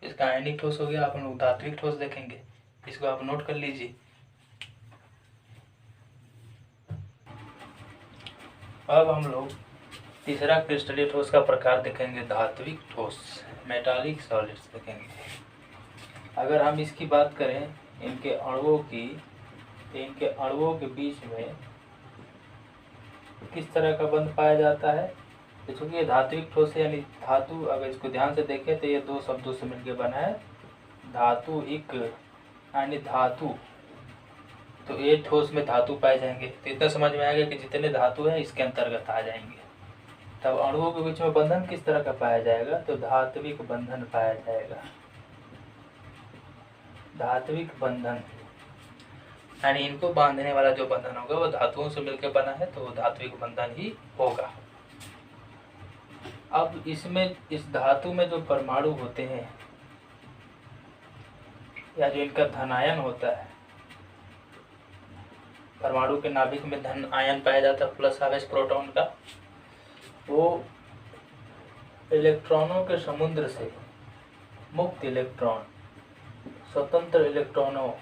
इसका आयनिक ठोस हो गया। अब हम लोग धात्विक ठोस देखेंगे, इसको आप नोट कर लीजिए। अब हम लोग तीसरा क्रिस्टलीय ठोस का प्रकार देखेंगे, धात्विक ठोस, मेटालिक सॉलिड्स देखेंगे। अगर हम इसकी बात करें, इनके अणुओं की, इनके अणुओं के बीच में किस तरह का बंध पाया जाता है। तो चूंकि ये धात्विक ठोस है यानी धातु, अगर इसको ध्यान से देखें तो ये दो शब्दों से मिलकर बना है, धातु इक यानी धातु। तो ये ठोस में धातु पाए जाएंगे। तो इतना समझ में आएगा कि जितने धातु हैं इसके अंतर्गत आ जाएंगे। तब अणुओं के बीच में बंधन किस तरह का पाया जाएगा, तो धात्विक बंधन पाया जाएगा। धात्विक बंधन यानी इनको बांधने वाला जो बंधन होगा वो धातुओं से मिलकर बना है, तो वो धात्विक बंधन ही होगा। अब इसमें, इस धातु में जो परमाणु होते हैं या जो इनका धन आयन होता है, परमाणु के नाभिक में धन आयन पाया जाता है, प्लस आवेश प्रोटॉन का, वो इलेक्ट्रॉनों के समुद्र से मुक्त इलेक्ट्रॉन, स्वतंत्र इलेक्ट्रॉनों,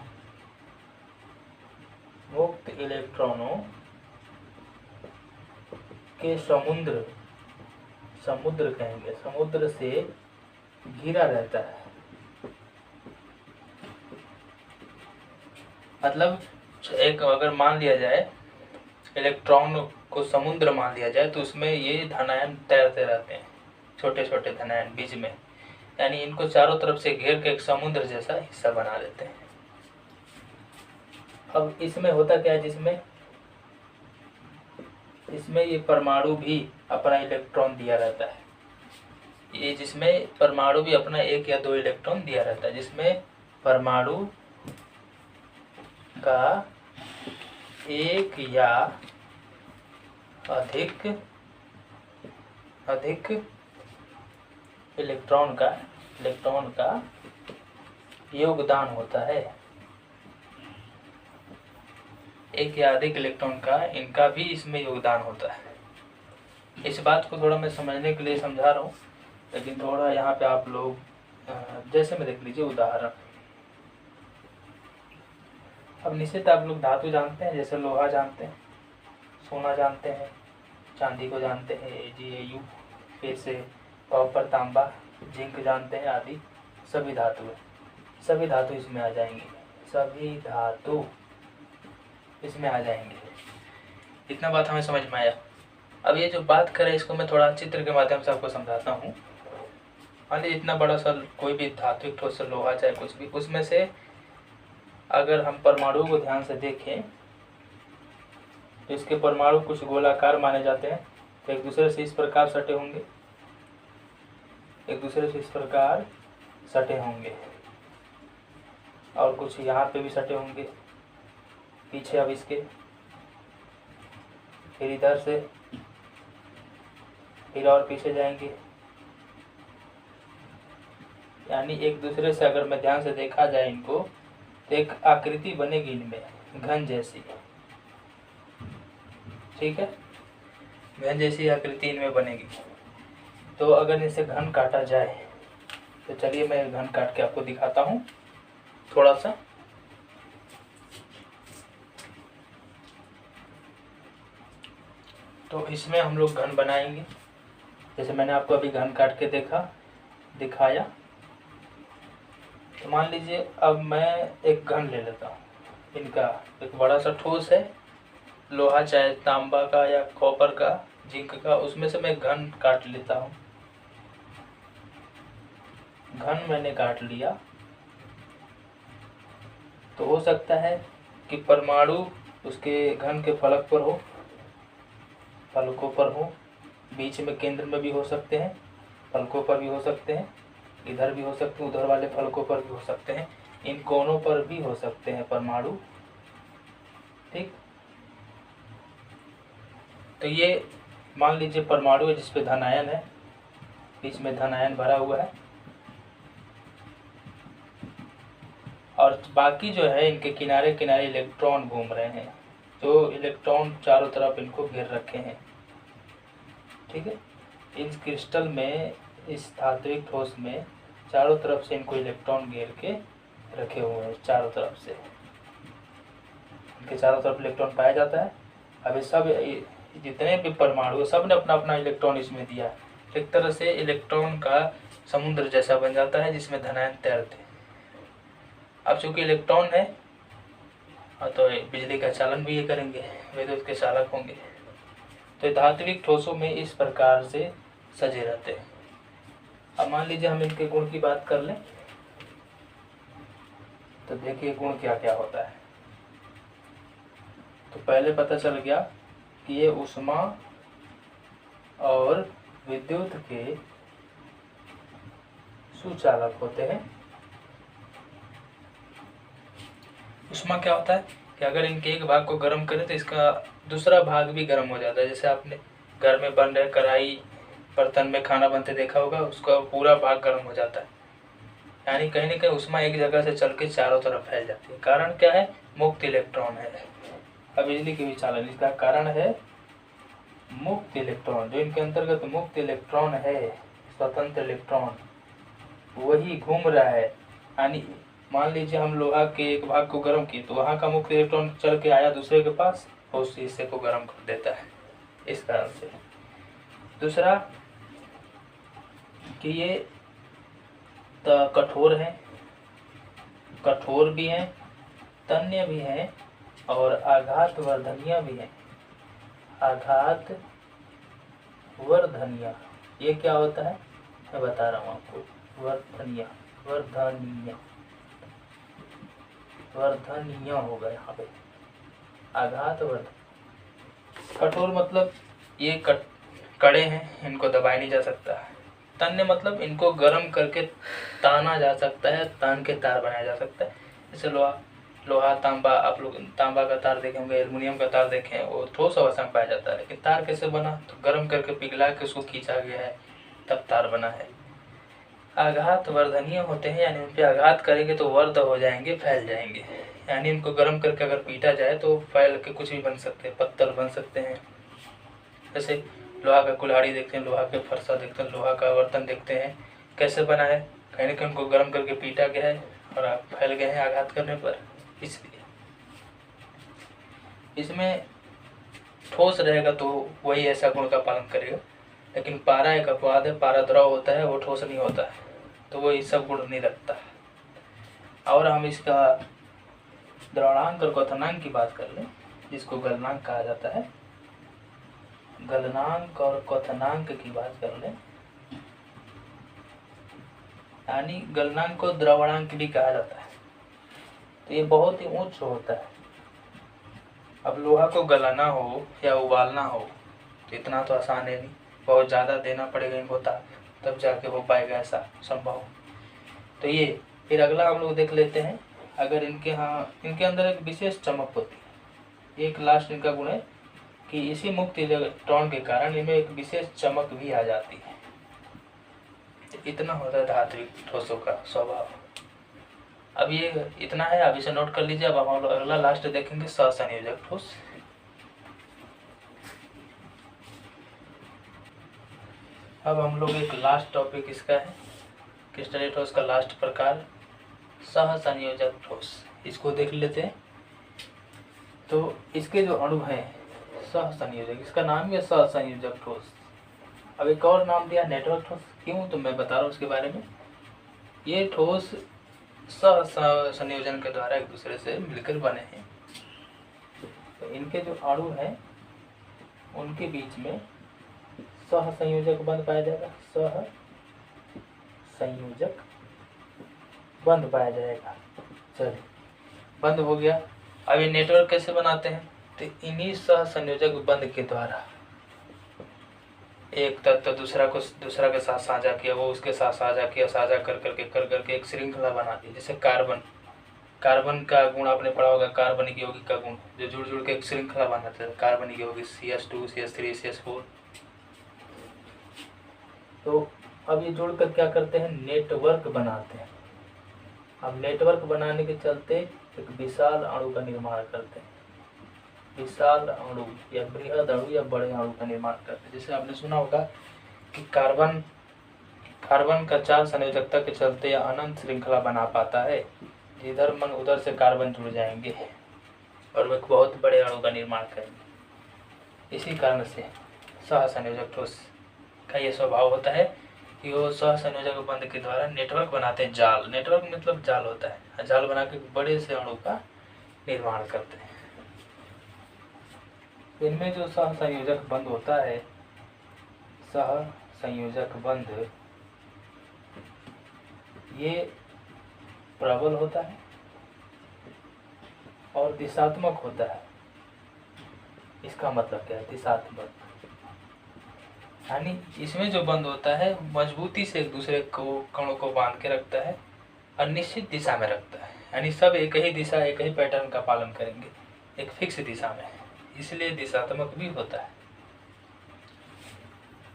मुक्त इलेक्ट्रॉनों के समुद्र, समुद्र कहेंगे, समुद्र से घिरा रहता है। मतलब एक अगर मान लिया जाए, इलेक्ट्रॉन को समुद्र मान लिया जाए, तो उसमें ये धनायन तैरते रहते हैं, छोटे छोटे धनायन बीच में, यानी इनको चारों तरफ से घेर के एक समुद्र जैसा हिस्सा बना देते हैं। अब इसमें होता क्या है, जिसमें इसमें ये परमाणु भी अपना इलेक्ट्रॉन दिया रहता है, ये जिसमें परमाणु भी अपना 1 या 2 इलेक्ट्रॉन दिया रहता है, जिसमें परमाणु का 1 या अधिक इलेक्ट्रॉन का योगदान होता है। 1 या अधिक इलेक्ट्रॉन का इनका भी इसमें योगदान होता है। इस बात को थोड़ा मैं समझने के लिए समझा रहा हूँ, लेकिन थोड़ा यहाँ पे आप लोग जैसे में देख लीजिए उदाहरण। अब निश्चित आप लोग धातु जानते हैं, जैसे लोहा जानते हैं, सोना जानते हैं, चांदी को जानते हैं AgAu, फिर से कॉपर, तांबा, जिंक जानते हैं आदि सभी धातु है। सभी धातु इसमें आ जाएंगे, सभी धातु इसमें आ जाएंगे। इतना बात हमें समझ में आया। अब ये जो बात करें इसको मैं थोड़ा चित्र के माध्यम से आपको समझाता हूँ। मान लीजिए इतना बड़ा सा कोई भी धात्विक ठोस लोहा चाहे कुछ भी, उसमें से अगर हम परमाणु को ध्यान से देखें तो इसके परमाणु कुछ गोलाकार माने जाते हैं, तो एक दूसरे से इस प्रकार सटे होंगे, और कुछ यहाँ पे भी सटे होंगे पीछे। अब इसके फिर इधर से फिर और पीछे जाएंगे, यानी एक दूसरे से अगर मैं ध्यान से देखा जाए इनको तो एक आकृति बनेगी इनमें घन जैसी। ठीक है, घन जैसी आकृति इनमें बनेगी। तो अगर इसे घन काटा जाए तो चलिए मैं घन काट के आपको दिखाता हूँ थोड़ा सा। तो इसमें हम लोग घन बनाएंगे, जैसे मैंने आपको अभी घन काट के दिखाया। तो मान लीजिए अब मैं एक घन ले लेता हूँ, इनका एक बड़ा सा ठोस है, लोहा चाहे तांबा का या कॉपर का, जिंक का, उसमें से मैं घन काट लेता हूँ। घन मैंने काट लिया तो हो सकता है कि परमाणु उसके घन के फलकों पर हो, बीच में केंद्र में भी हो सकते हैं, फलकों पर भी हो सकते हैं, इधर भी हो सकते हैं, उधर वाले फलकों पर भी हो सकते हैं, इन कोनों पर भी हो सकते हैं परमाणु। ठीक, तो ये मान लीजिए परमाणु है जिसपे धन आयन है, बीच में धन आयन भरा हुआ है, और बाकी जो है इनके किनारे किनारे इलेक्ट्रॉन घूम रहे हैं, जो इलेक्ट्रॉन चारों तरफ इनको घेर रखे हैं। ठीक है, इस क्रिस्टल में, इस धात्विक ठोस में चारों तरफ से इनको इलेक्ट्रॉन घेर के रखे हुए हैं, चारों तरफ से इनके चारों तरफ इलेक्ट्रॉन पाया जाता है। अब ये सब जितने भी परमाणु सब ने अपना अपना इलेक्ट्रॉन इसमें दिया, एक तरह से इलेक्ट्रॉन का समुद्र जैसा बन जाता है जिसमें धनायन तैरते। अब चूंकि इलेक्ट्रॉन है तो बिजली का चालन भी ये करेंगे, विद्युत के चालक होंगे। तो धात्विक ठोसों में इस प्रकार से सजे रहते हैं। अब मान लीजिए हम इनके गुण की बात कर लें तो देखिए गुण क्या क्या होता है। तो पहले पता चल गया कि ये ऊष्मा और विद्युत के सुचालक होते हैं। ऊष्मा क्या होता है कि अगर इनके एक भाग को गर्म करें तो इसका दूसरा भाग भी गर्म हो जाता है। जैसे आपने घर में बन रहे कढ़ाई बर्तन में खाना बनते देखा होगा, उसका पूरा भाग गर्म हो जाता है, यानी कहीं ना कहीं ऊष्मा एक जगह से चल के चारों तरफ फैल जाती है। कारण क्या है? मुक्त इलेक्ट्रॉन है। अब बिजली के भी चालन, इसका कारण है मुक्त इलेक्ट्रॉन। जो इनके अंतर्गत मुक्त इलेक्ट्रॉन है, स्वतंत्र इलेक्ट्रॉन, वही घूम रहा है। यानी मान लीजिए हम लोहा के एक भाग को गर्म किए तो वहाँ का मुक्त इलेक्ट्रॉन चल के आया दूसरे के पास और उस हिस्से को गर्म कर देता है। इस कारण से दूसरा कि ये कठोर है, कठोर भी हैं, तन्य भी हैं और आघात वर्धनीय भी हैं। आघात वर्धनीय ये क्या होता है मैं बता रहा हूँ आपको। वर्धनीय वर्धनीय वर्धनीय होगा यहाँ पे। आघात वर्धनीय। कठोर मतलब ये कड़े हैं, इनको दबाया नहीं जा सकता। तन्य मतलब इनको गर्म करके ताना जा सकता है, तान के तार बनाया जा सकता है। जैसे लोहा तांबा, आप लोग तांबा का तार देखे होंगे, एल्युमिनियम का तार देखे हैं, वो ठोस अवस्था में पाया जाता है। लेकिन तार कैसे बना, तो गर्म करके पिघला के उसको खींचा गया है, तब तार बना है। आघात वर्धनीय होते हैं, यानी उन पर आघात करेंगे तो वर्ध हो जाएंगे, फैल जाएंगे। यानी इनको गर्म करके अगर पीटा जाए तो फैल के कुछ भी बन सकते हैं, पत्तल बन सकते हैं। जैसे लोहा का कुल्हाड़ी देखते हैं, लोहा के फरसा देखते हैं, लोहा का बर्तन देखते हैं, कैसे बना है, कहीं ना कहीं उनको गर्म करके पीटा गया है और फैल गए हैं आघात करने पर। इसलिए इसमें ठोस रहेगा तो वही ऐसा गुण का पालन करेगा। लेकिन पारा एक अपवाद है, पारा द्रव होता है, वो ठोस नहीं होता है, तो वो ये सब गुण नहीं रखता। और हम इसका द्रवणांक और क्वथनांक की बात कर लें, जिसको गलनांक कहा जाता है। गलनांक और क्वथनांक की बात कर लें, यानी गलनांक को द्रवणांक भी कहा जाता है। तो ये बहुत ही उच्च होता है। अब लोहा को गलाना हो या उबालना हो तो इतना तो आसान है नहीं, बहुत ज़्यादा देना पड़ेगा इनको ताप, तब जाके हो पाएगा ऐसा संभव। तो ये फिर अगला हम लोग देख लेते हैं। अगर इनके अंदर एक विशेष चमक होती है। एक लास्ट इनका गुण है कि इसी मुक्त इलेक्ट्रॉन के कारण इनमें एक विशेष चमक भी आ जाती है। इतना होता है धात्विक ठोसों का स्वभाव। अब ये इतना है, अब इसे नोट कर लीजिए। अब हम अगला लास्ट देखेंगे सहसंयोजक ठोस। अब हम लोग एक लास्ट टॉपिक इसका है, क्रिस्टलीय ठोस का लास्ट प्रकार सहसंयोजक ठोस, इसको देख लेते हैं। तो इसके जो अणु हैं सहसंयोजक, इसका नाम ही है सहसंयोजक ठोस। अब एक और नाम दिया नेटवर्क ठोस, क्यों तो मैं बता रहा हूँ उसके बारे में। ये ठोस सहसंयोजन के द्वारा एक दूसरे से मिलकर बने हैं। तो इनके जो अणु हैं उनके बीच में सहसंयोजक बंध पाया जाएगा, सहसंयोजक बंध पाया जाएगा। चलिए, बंद हो गया। अब ये नेटवर्क कैसे बनाते हैं, तो इन्हीं सहसंयोजक बंध के द्वारा एक तत्व दूसरा के साथ साझा किया, वो उसके साथ साझा किया, साझा कर करके एक श्रृंखला बना दी। जैसे कार्बन का गुण आपने पढ़ा होगा, कार्बनिक यौगिक का गुण, जो जुड़ के एक श्रृंखला बनाते हैं, कार्बनिक यौगिक CH2 CH3 CH4। तो अब ये जुड़कर क्या करते हैं, नेटवर्क बनाते हैं। अब नेटवर्क बनाने के चलते एक विशाल अणु का निर्माण करते हैं। विशाल अणु या बृहद अणु या बड़े अणु का निर्माण करते हैं। जैसे आपने सुना होगा कि कार्बन का 4 संयोजकता के चलते यह अनंत श्रृंखला बना पाता है। जिधर मन उधर से कार्बन जुड़ जाएंगे और वे बहुत बड़े अणु का निर्माण करेंगे। इसी कारण से सहसंयोजक ठोस का ये स्वभाव होता है कि वो सहसंयोजक बंध के द्वारा नेटवर्क बनाते हैं। जाल, नेटवर्क मतलब जाल होता है, जाल बना के बड़े से अणु का निर्माण करते हैं। इनमें जो सहसंयोजक बंध होता है, सहसंयोजक बंध ये प्रबल होता है और दिशात्मक होता है। इसका मतलब क्या है, दिशात्मक, यानी इसमें जो बंध होता है मजबूती से एक दूसरे को कणों को बांध के रखता है और निश्चित दिशा में रखता है। यानी सब एक ही दिशा, एक ही पैटर्न का पालन करेंगे, एक फिक्स दिशा में, इसलिए दिशात्मक भी होता है।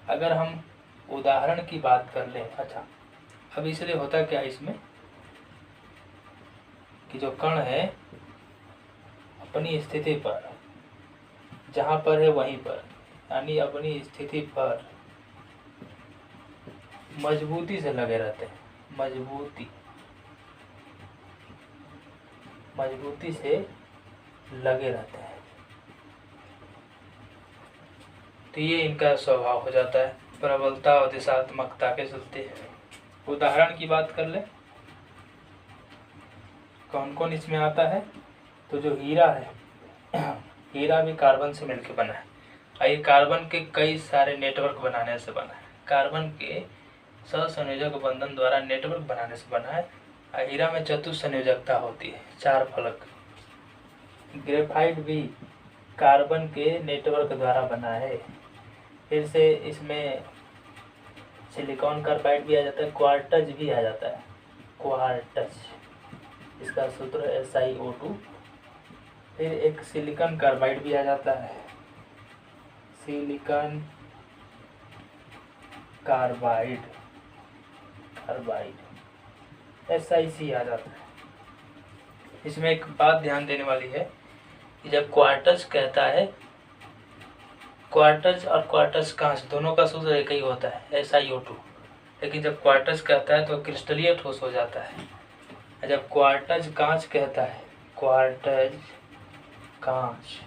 अगर हम उदाहरण की बात कर लें, अच्छा अब इसलिए होता क्या है इसमें कि जो कण है अपनी स्थिति पर, जहाँ पर है वहीं पर, यानी अपनी स्थिति पर मजबूती से लगे रहते हैं, मजबूती से लगे रहते हैं। तो ये इनका स्वभाव हो जाता है, प्रबलता और दिशात्मकता के चलते। उदाहरण की बात कर ले, कौन कौन इसमें आता है, तो जो हीरा है, हीरा भी कार्बन से मिलकर बना है। ये कार्बन के कई सारे नेटवर्क बनाने से बना है, कार्बन के सहसंयोजक बंधन द्वारा नेटवर्क बनाने से बना है। हीरा में चतुसंयोजकता होती है, 4 फलक। ग्रेफाइट भी कार्बन के नेटवर्क द्वारा बना है। फिर से इसमें सिलिकॉन कार्बाइड भी आ जाता है, क्वार्टज भी आ जाता है, क्वार्टज, इसका सूत्र SiO2। फिर एक सिलिकॉन कार्बाइड भी आ जाता है, सिलिकॉन कार्बाइड, SiC आ जाता है। इसमें एक बात ध्यान देने वाली है कि जब क्वार्टज कहता है, क्वार्टज और क्वार्टज कांच दोनों का सूत्र एक ही होता है, SiO2, लेकिन जब क्वार्टज कहता है तो क्रिस्टलीय ठोस हो जाता है। जब क्वार्टज कांच कहता है, क्वार्टज कांच,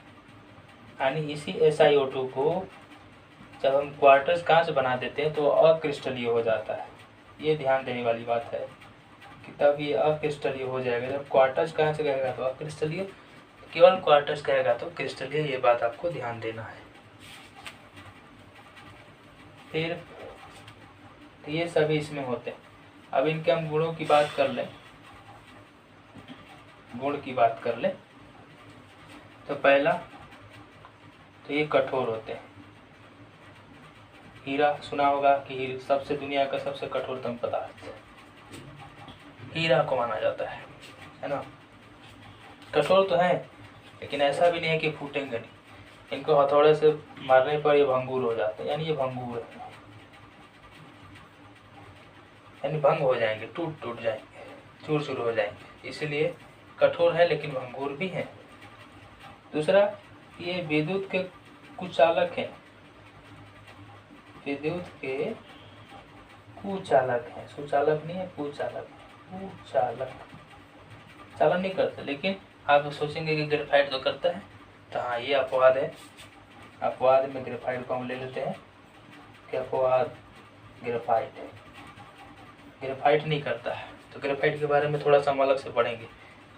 यानी इसी SiO2 को जब हम क्वार्टज कांच बना देते हैं तो अक्रिस्टलीय हो जाता है। ये ध्यान देने वाली बात है कि तब ये अक्रिस्टलीय हो जाएगा। जब क्वार्टज कांच कहेगा तो अक्रिस्टलीय, केवल क्वार्टज कहेगा तो क्रिस्टलीय, ये बात आपको ध्यान देना है। फिर तो ये सभी इसमें होते हैं। अब इनके हम गुणों की बात कर लें, गुण की बात कर लें तो पहला तो ये कठोर होते हैं। हीरा सुना होगा कि सबसे दुनिया का सबसे कठोरतम पदार्थ हीरा को माना जाता है ना। कठोर तो है, लेकिन ऐसा भी नहीं है कि फूटेंगे नहीं। इनको हथौड़े से मारने पर ये भंगूर हो जाते हैं, यानी ये भंगूर है, यानी भंग हो जाएंगे, टूट जाएंगे, चूर चूर हो जाएंगे, इसीलिए कठोर है लेकिन भंगूर भी है। दूसरा, ये विद्युत के कुचालक हैं, विद्युत के कुचालक हैं, सुचालक नहीं है, कुचालक, कुचालक, चालन नहीं करते, लेकिन आप सोचेंगे कि ग्रेफाइट तो करता है, तो हाँ ये अपवाद है। अपवाद में ग्रेफाइट को हम ले लेते हैं कि अपवाद ग्रेफाइट है, ग्रेफाइट नहीं करता है। तो ग्रेफाइट के बारे में थोड़ा सा हम अलग से पढ़ेंगे,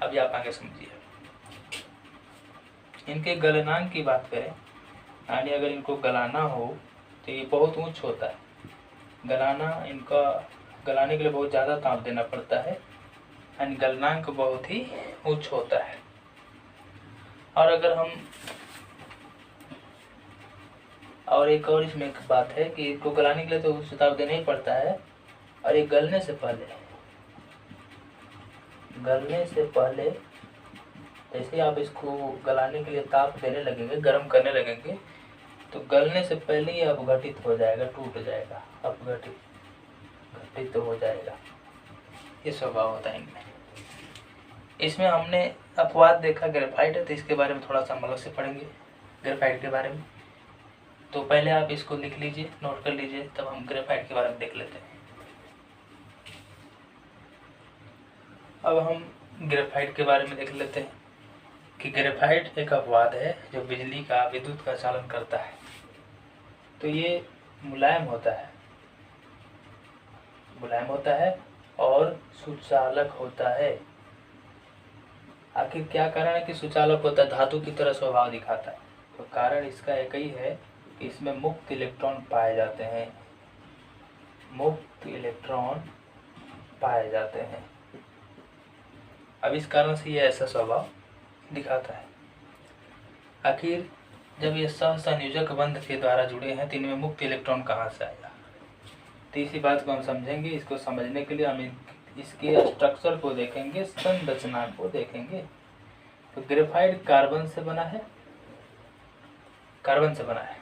अभी आप आगे समझिए। इनके गलनांक की बात करें, यानी अगर इनको गलाना हो तो ये बहुत ऊंच होता है। गलाना, इनका गलाने के लिए बहुत ज़्यादा ताप देना पड़ता है, यानी गलनांक बहुत ही उच्च होता है। और अगर हम, और एक और इसमें एक बात है कि इनको गलाने के लिए तो उच्च ताप देना ही पड़ता है, और ये गलने से पहले जैसे आप इसको गलाने के लिए ताप देने लगेंगे, गर्म करने लगेंगे, तो गलने से पहले ही अपघटित हो जाएगा, टूट जाएगा, अपघटित हो जाएगा। ये स्वभाव होता है इनमें। इसमें हमने अपवाद देखा ग्रेफाइट है, तो इसके बारे में थोड़ा सा हम अलग से पढ़ेंगे ग्रेफाइट के बारे में। तो पहले आप इसको लिख लीजिए, नोट कर लीजिए, तब हम ग्रेफाइट के बारे में देख लेते हैं। अब हम ग्रेफाइट के बारे में देख लेते हैं कि ग्रेफाइट एक अपवाद है जो बिजली का, विद्युत का चालन करता है। तो ये मुलायम होता है और सुचालक होता है। आखिर क्या कारण है कि सुचालक होता है, धातु की तरह स्वभाव दिखाता है? तो कारण इसका एक ही है कि इसमें मुक्त इलेक्ट्रॉन पाए जाते हैं, मुक्त इलेक्ट्रॉन पाए जाते हैं। अब इस कारण से ये ऐसा स्वभाव दिखाता है। आखिर जब ये सहसंयोजक बंध के द्वारा जुड़े हैं तो इनमें मुक्त इलेक्ट्रॉन कहाँ से आएगा? तो इसी बात को हम समझेंगे। इसको समझने के लिए हम इसके स्ट्रक्चर को देखेंगे, संरचना को देखेंगे। तो ग्रेफाइट कार्बन से बना है, कार्बन से बना है।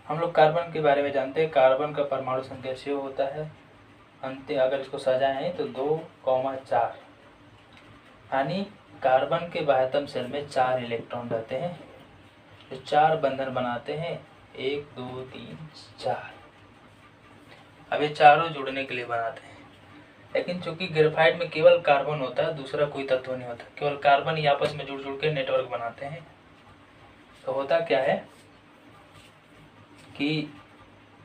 हम लोग कार्बन के बारे में जानते हैं, कार्बन का परमाणु संख्या 6 होता है। अंतिम अगर इसको सजाएं तो 2,4, यानी कार्बन के बाह्यतम शेल में 4 इलेक्ट्रॉन रहते हैं जो 4 बंधन बनाते हैं, 1 2 3 4। अब ये चारों जुड़ने के लिए बनाते हैं, लेकिन चूंकि ग्रेफाइट में केवल कार्बन होता है, दूसरा कोई तत्व नहीं होता, केवल कार्बन ही आपस में जुड़ जुड़ के नेटवर्क बनाते हैं। तो होता क्या है कि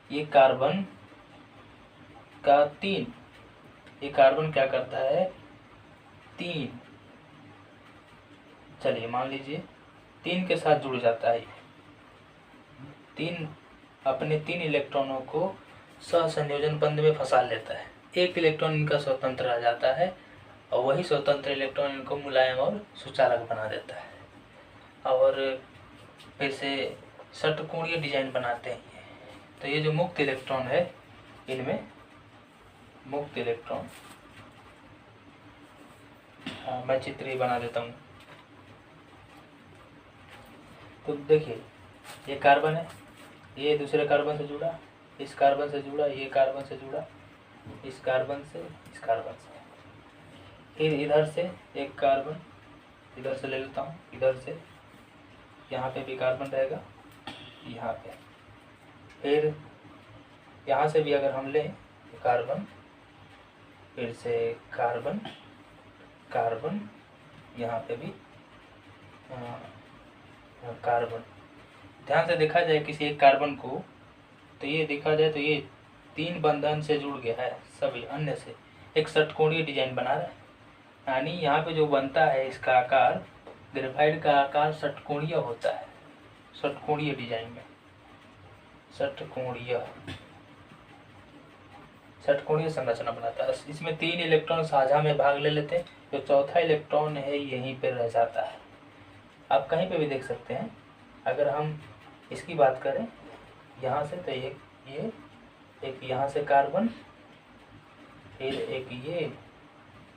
ये कार्बन का 3, ये कार्बन क्या करता है 3, चलिए मान लीजिए 3 के साथ जुड़ जाता है। 3 अपने 3 इलेक्ट्रॉनों को सहसंयोजन बंध में फंसा लेता है। 1 इलेक्ट्रॉन इनका स्वतंत्र आ जाता है और वही स्वतंत्र इलेक्ट्रॉन इनको मुलायम और सुचालक बना देता है और फिर से षटकोणीय डिजाइन बनाते हैं। तो ये जो मुक्त इलेक्ट्रॉन है इनमें मुक्त इलेक्ट्रॉन, मैं चित्र ही बना देता हूँ। तो देखिए ये कार्बन है, ये दूसरे कार्बन से जुड़ा, इस कार्बन से जुड़ा, ये कार्बन से जुड़ा, इस कार्बन से, इस कार्बन से, फिर इधर से एक कार्बन इधर से ले लेता हूँ, इधर से यहाँ पे भी कार्बन रहेगा, यहाँ पे, फिर यहाँ से भी अगर हम लें तो कार्बन, फिर से कार्बन, कार्बन, यहाँ पे भी कार्बन। ध्यान से देखा जाए किसी एक कार्बन को, तो ये देखा जाए तो ये 3 बंधन से जुड़ गया है, सभी अन्य से एक षटकोणीय डिजाइन बना रहा है। यानी यहाँ पे जो बनता है इसका आकार, ग्रेफाइट का आकार षटकोणीय होता है, षटकोणीय डिजाइन में, षटकोणीय संरचना बनाता है। इसमें 3 इलेक्ट्रॉन साझा में भाग ले लेते हैं, जो चौथा इलेक्ट्रॉन है यहीं पे रह जाता है। आप कहीं पे भी देख सकते हैं। अगर हम इसकी बात करें यहाँ से, तो ये एक यहाँ से कार्बन, फिर एक ये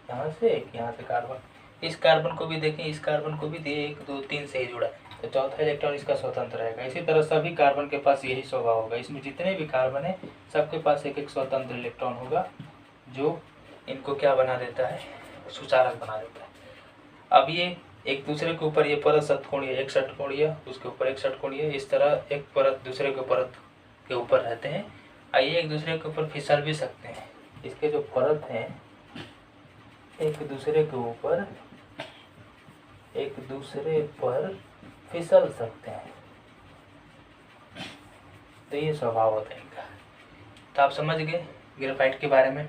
यहाँ से, एक यहाँ से कार्बन। इस कार्बन को भी देखें, इस कार्बन को भी 1 2 3 से ही जुड़ा है, तो चौथा इलेक्ट्रॉन इसका स्वतंत्र रहेगा। इसी तरह सभी कार्बन के पास यही स्वभाव होगा। इसमें जितने भी कार्बन है सबके पास एक स्वतंत्र इलेक्ट्रॉन होगा, जो इनको क्या बना देता है, सुचालक बना देता है। अब ये एक दूसरे के ऊपर, ये परत षटकोणीय, एक षटकोणीय, उसके ऊपर एक षटकोणीय, इस तरह एक परत दूसरे के परत के ऊपर रहते हैं। आइए एक दूसरे के ऊपर फिसल भी सकते हैं। इसके जो परत हैं एक दूसरे के ऊपर, एक दूसरे पर फिसल सकते हैं, तो ये स्वभाव होता है इनका। तो आप समझ गए ग्रेफाइट के बारे में,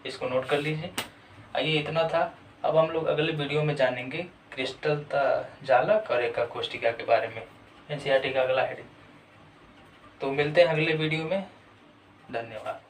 इसको नोट कर लीजिए। आइए इतना था। अब हम लोग अगले वीडियो में जानेंगे क्रिस्टल जालक और एका कोष्टिका के बारे में, एनसीईआरटी का अगला हेडिंग। तो मिलते हैं अगले वीडियो में। धन्यवाद।